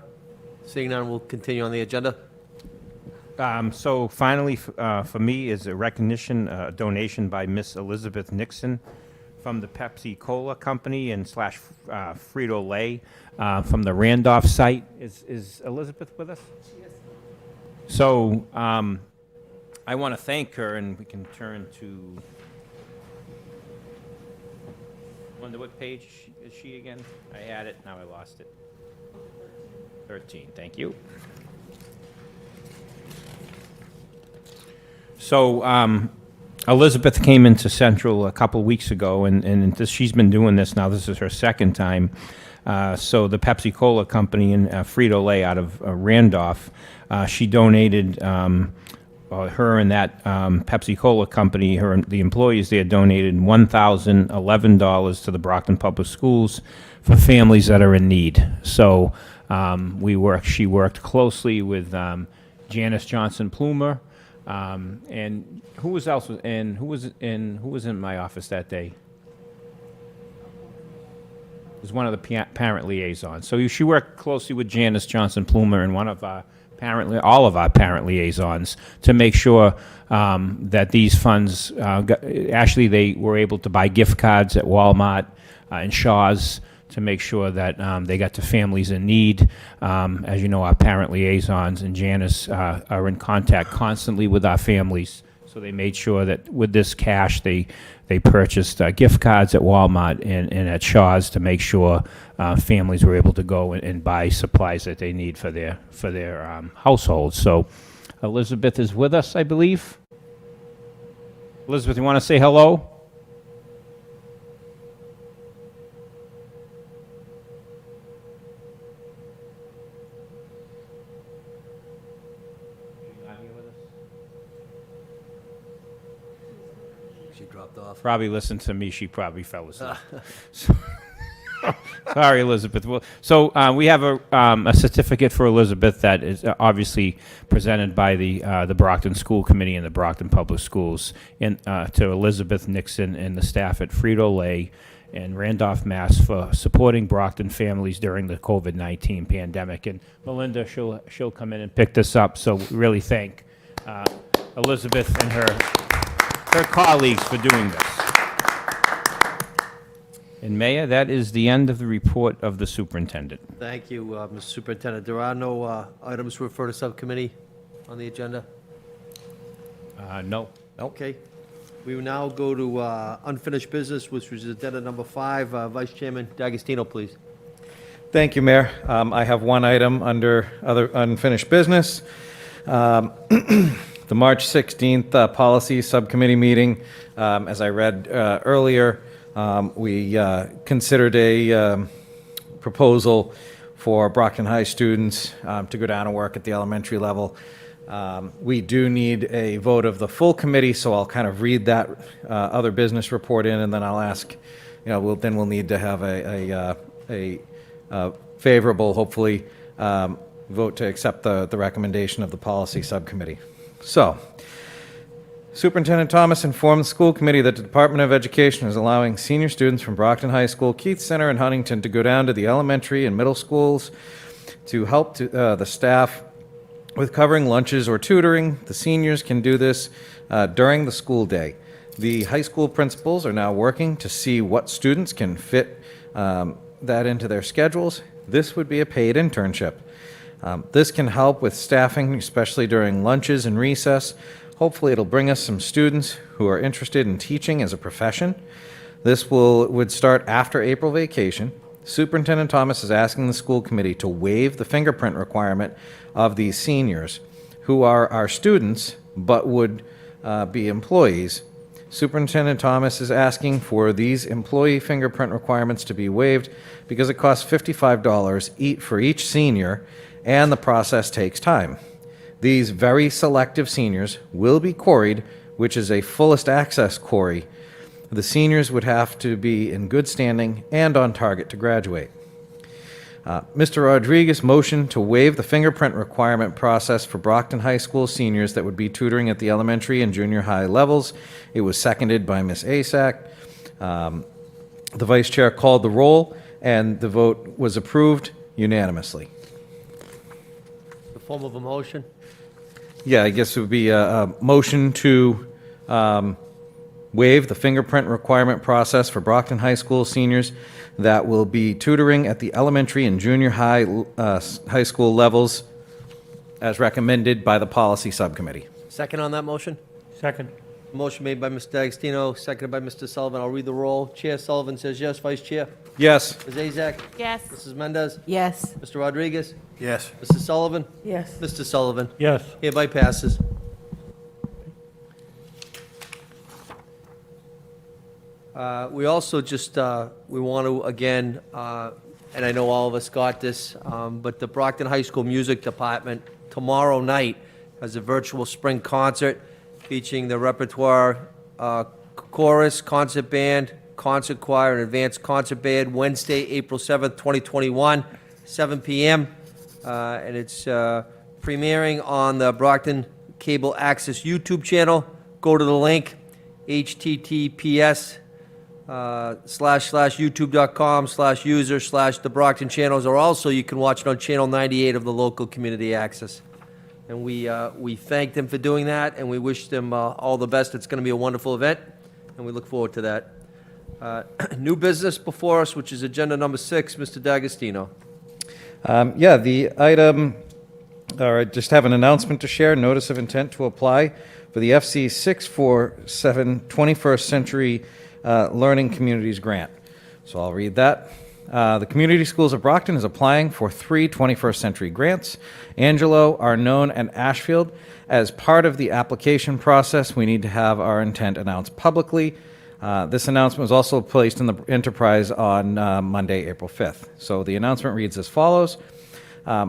Speaker 1: Seeing none, we'll continue on the agenda.
Speaker 7: So finally, for me, is a recognition, a donation by Miss Elizabeth Nixon from the Pepsi Cola Company and / Frito-Lay from the Randolph site. Is Elizabeth with us? Yes. So I want to thank her, and we can turn to, wonder what page is she again? I had it, now I lost it. 13, thank you. So Elizabeth came into Central a couple weeks ago, and she's been doing this now. This is her second time. So the Pepsi Cola Company and Frito-Lay out of Randolph, she donated, her and that Pepsi Cola Company, the employees there donated $1,011 to the Brockton Public Schools for families that are in need. So she worked closely with Janice Johnson Plumer, and who was in my office that day? It was one of the parent liaisons. So she worked closely with Janice Johnson Plumer and all of our parent liaisons to make sure that these funds, they were able to buy gift cards at Walmart and Shaw's to make sure that they got to families in need. As you know, our parent liaisons and Janice are in contact constantly with our families So they made sure that with this cash, they purchased gift cards at Walmart and at Shaw's to make sure families were able to go and buy supplies that they need for their households. So Elizabeth is with us, I believe. Elizabeth, you want to say hello?
Speaker 1: She dropped off.
Speaker 7: Probably listened to me. She probably fell asleep. Sorry, Elizabeth. Well, so we have a certificate for Elizabeth that is obviously presented by the Brockton School Committee and the Brockton Public Schools to Elizabeth Nixon and the staff at Frito-Lay and Randolph, Mass. For supporting Brockton families during the COVID-19 pandemic. And Melinda, she'll come in and pick this up. So we really thank Elizabeth and her colleagues for doing this. And Mayor, that is the end of the report of the superintendent.
Speaker 1: Thank you, Mr. Superintendent. There are no items to refer to subcommittee on the agenda?
Speaker 7: No.
Speaker 1: Okay. We will now go to unfinished business, which was agenda number 5. Vice Chairman D'Agostino, please.
Speaker 4: Thank you, Mayor. I have one item under other unfinished business. The March 16th Policy Subcommittee meeting, as I read earlier, we considered a proposal for Brockton High students to go down and work at the elementary level. We do need a vote of the full committee, so I'll kind of read that other business report in, and then I'll ask, we'll need to have a favorable, hopefully, vote to accept the recommendation of the policy subcommittee. So, Superintendent Thomas informed the school committee that the Department of Education is allowing senior students from Brockton High School, Keith Center, and Huntington to go down to the elementary and middle schools to help the staff with covering lunches or tutoring. The seniors can do this during the school day. The high school principals are now working to see what students can fit that into their schedules. This would be a paid internship. This can help with staffing, especially during lunches and recess. Hopefully it'll bring us some students who are interested in teaching as a profession. This would start after April vacation. Superintendent Thomas is asking the school committee to waive the fingerprint requirement of these seniors who are our students but would be employees. Superintendent Thomas is asking for these employee fingerprint requirements to be waived because it costs $55 for each senior and the process takes time. These very selective seniors will be queried, which is a fullest access query. The seniors would have to be in good standing and on target to graduate. Mr. Rodriguez motioned to waive the fingerprint requirement process for Brockton High School seniors that would be tutoring at the elementary and junior high levels. It was seconded by Ms. Asak. The vice chair called the roll, and the vote was approved unanimously.
Speaker 1: The form of a motion?
Speaker 4: Yeah, I guess it would be a motion to waive the fingerprint requirement process for Brockton High School seniors that will be tutoring at the elementary and junior high school levels as recommended by the policy subcommittee.
Speaker 1: Second on that motion?
Speaker 2: Second.
Speaker 1: Motion made by Mr. D'Agostino, seconded by Mr. Sullivan. I'll read the roll. Chair Sullivan says yes. Vice Chair?
Speaker 4: Yes.
Speaker 1: Ms. Azak?
Speaker 3: Yes.
Speaker 1: Mrs. Mendez?
Speaker 6: Yes.
Speaker 1: Mr. Rodriguez?
Speaker 12: Yes.
Speaker 1: Mrs. Sullivan?
Speaker 6: Yes.
Speaker 1: Mr. Sullivan?
Speaker 2: Yes.
Speaker 1: Hereby passes. We also just, we want to, again, and I know all of us got this, but the Brockton High School Music Department tomorrow night has a virtual spring concert featuring the repertoire chorus, concert band, concert choir, and advanced concert band, Wednesday, April 7th, 2021, 7 p.m. And it's premiering on the Brockton Cable Access YouTube channel. Go to the link, https://youtube.com/user/TheBrocktonChannels, or also you can watch it on channel 98 of the local community access. And we thank them for doing that, and we wish them all the best. It's going to be a wonderful event, and we look forward to that. New business before us, which is agenda number 6, Mr. D'Agostino.
Speaker 4: Yeah, the item All right, just have an announcement to share. Notice of intent to apply for the FC 647 21st Century Learning Communities Grant. So I'll read that. The Community Schools of Brockton is applying for 3 21st century grants. Angelo, Arnone, and Ashfield. As part of the application process, we need to have our intent announced publicly. This announcement was also placed in the Enterprise on Monday, April 5th. So the announcement reads as follows.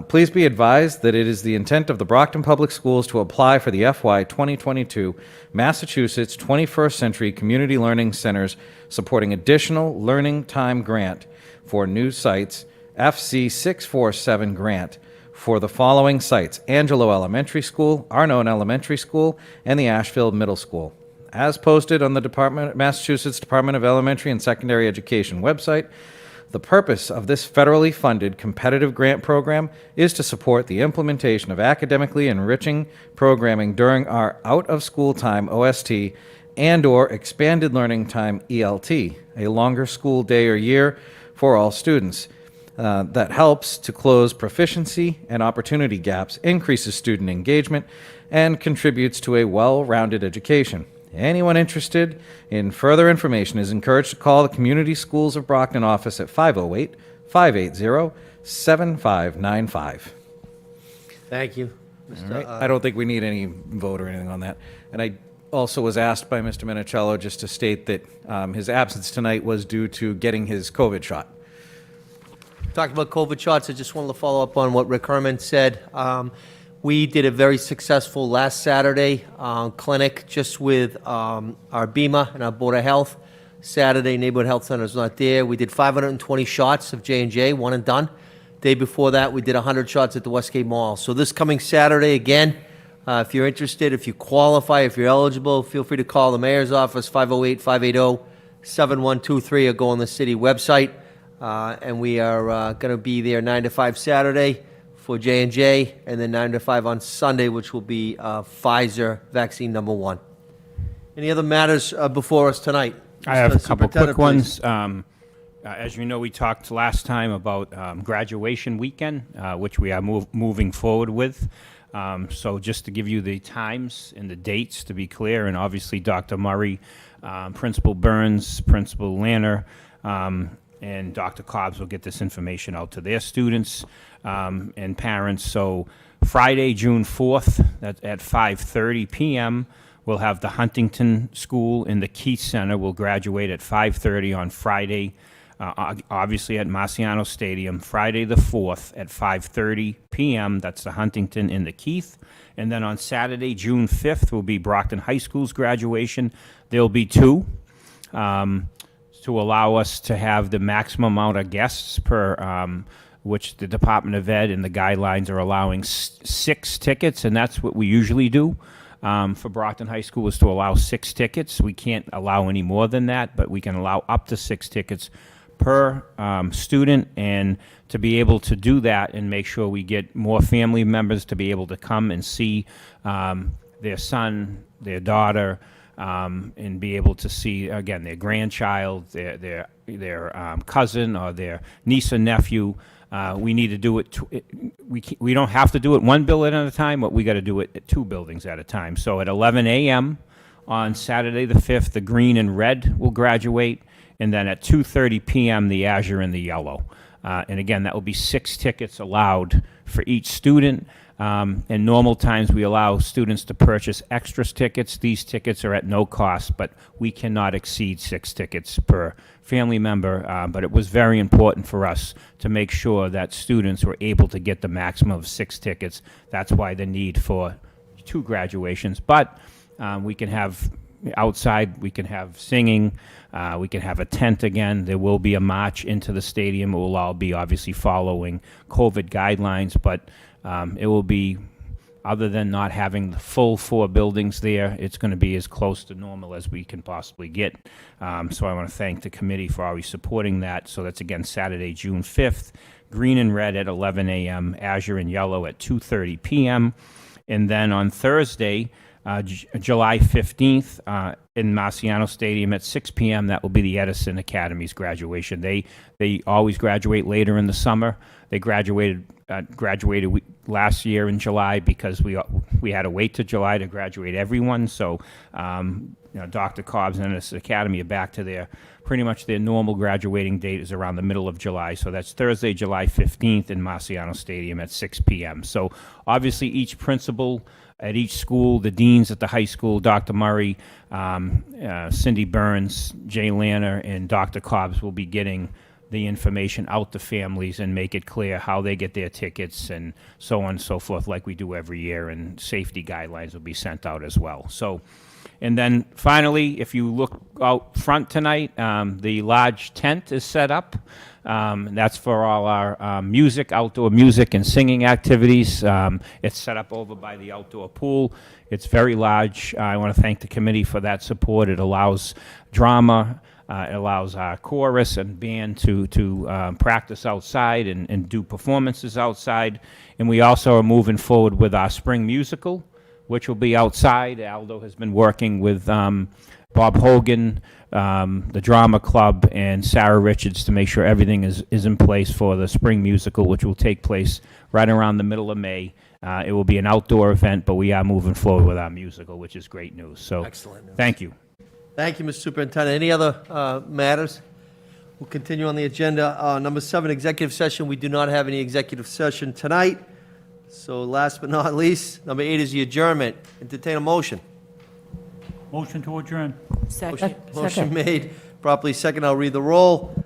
Speaker 4: Please be advised that it is the intent of the Brockton Public Schools to apply for the FY 2022 Massachusetts 21st Century Community Learning Centers supporting additional learning time grant for new sites, FC 647 grant, for the following sites: Angelo Elementary School, Arnone Elementary School, and the Ashfield Middle School. As posted on the Massachusetts Department of Elementary and Secondary Education website, the purpose of this federally funded competitive grant program is to support the implementation of academically enriching programming during our out-of-school time OST and/or expanded learning time ELT, a longer school day or year for all students. That helps to close proficiency and opportunity gaps, increases student engagement, and contributes to a well-rounded education. Anyone interested in further information is encouraged to call the Community Schools of Brockton office at 508-580-7595.
Speaker 1: Thank you.
Speaker 4: All right. I don't think we need any vote or anything on that. And I also was asked by Mr. Minicello just to state that his absence tonight was due to getting his COVID shot.
Speaker 1: Talked about COVID shots. I just wanted to follow up on what Rick Herman said. We did a very successful last Saturday clinic just with our BEMA and our Board of Health. Saturday, Neighborhood Health Center is not there. We did 520 shots of J&J, one and done. Day before that, we did 100 shots at the Westgate Mall. So this coming Saturday, again, if you're interested, if you qualify, if you're eligible, feel free to call the mayor's office, 508-580-7123, or go on the city website. And we are going to be there 9 to 5 Saturday for J&J, and then 9 to 5 on Sunday, which will be Pfizer vaccine number 1. Any other matters before us tonight?
Speaker 7: I have a
Speaker 1: Mr.
Speaker 7: couple quick
Speaker 1: Superintendent,
Speaker 7: ones. As you know, we talked last time about graduation weekend, which we are moving forward with. So just to give you the times and the dates to be clear, and obviously Dr. Murray, Principal Burns, Principal Lanner, and Dr. Cobbs will get this information out to their students and parents. So Friday, June 4th, at 5:30 p.m., we'll have the Huntington School in the Keith Center. Will graduate at 5:30 on Friday, obviously at Marciano Stadium, Friday the 4th at 5:30 p.m. That's the Huntington in the Keith. And then on Saturday, June 5th, will be Brockton High School's graduation. There'll be 2. To allow us to have the maximum amount of guests per, which the Department of Ed and the guidelines are allowing 6 tickets, and that's what we usually do for Brockton High School, is to allow 6 tickets. We can't allow any more than that, but we can allow up to 6 tickets per student, and to be able to do that and make sure we get more family members to be able to come and see their son, their daughter, and be able to see, again, their grandchild, their cousin, or their niece or nephew. We need to do it. We don't have to do it one building at a time, but we got to do it at 2 buildings at a time. So at 11 a.m. on Saturday the 5th, the green and red will graduate, and then at 2:30 p.m. the azure and the yellow. And again, that will be 6 tickets allowed for each student. In normal times, we allow students to purchase extra tickets. These tickets are at no cost, but we cannot exceed 6 tickets per family member. But it was very important for us to make sure that students were able to get the maximum of 6 tickets. That's why the need for 2 graduations. But we can have outside, we can have singing, we can have a tent again. There will be a march into the stadium. It will all be obviously following COVID guidelines, but it will be, other than not having the full 4 buildings there, it's going to be as close to normal as we can possibly get. So I want to thank the committee for always supporting that. So that's, again, Saturday, June 5th, green and red at 11 a.m., azure and yellow at 2:30 p.m. And then on Thursday, July 15th, in Marciano Stadium at 6 p.m., that will be the Edison Academy's graduation. They always graduate later in the summer. They graduated graduated last year in July because we had to wait to July to graduate everyone. So, Dr. Cobb's and NS Academy are back to pretty much their normal graduating date is around the middle of July. So that's Thursday, July 15th in Marciano Stadium at 6 p.m. So obviously each principal at each school, the deans at the high school, Dr. Murray, Cindy Burns, Jay Lanner, and Dr. Cobbs will be getting the information out to families and make it clear how they get their tickets and so on and so forth like we do every year, and safety guidelines will be sent out as well. So, and then finally, if you look out front tonight, the large tent is set up. That's for all our outdoor music and singing activities. It's set up over by the outdoor pool. It's very large. I want to thank the committee for that support. It allows drama. It allows our chorus and band to practice outside and do performances outside. And we also are moving forward with our spring musical, which will be outside. Aldo has been working with Bob Hogan, the Drama Club, and Sarah Richards to make sure everything is in place for the spring musical, which will take place right around the middle of May. It will be an outdoor event, but we are moving forward with our musical, which is great news. So,
Speaker 1: Excellent news.
Speaker 7: Thank you.
Speaker 1: Thank you, Mr. Superintendent. Any other matters? We'll continue on the agenda. Number 7, executive session. We do not have any executive session tonight. So last but not least, number 8 is the adjournment. Entertain a motion.
Speaker 2: Motion to adjourn.
Speaker 6: Second.
Speaker 1: Motion made, properly second. I'll read the roll.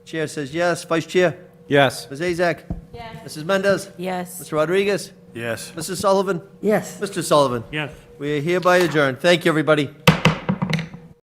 Speaker 1: Chair says yes. Vice Chair?
Speaker 4: Yes.
Speaker 1: Ms. Azak?
Speaker 3: Yes.
Speaker 1: Mrs. Mendez?
Speaker 6: Yes.
Speaker 1: Mr. Rodriguez?
Speaker 13: Yes.
Speaker 1: Mrs. Sullivan?
Speaker 6: Yes.
Speaker 1: Mr. Sullivan?
Speaker 2: Yes.
Speaker 1: We are hereby adjourned. Thank you, everybody.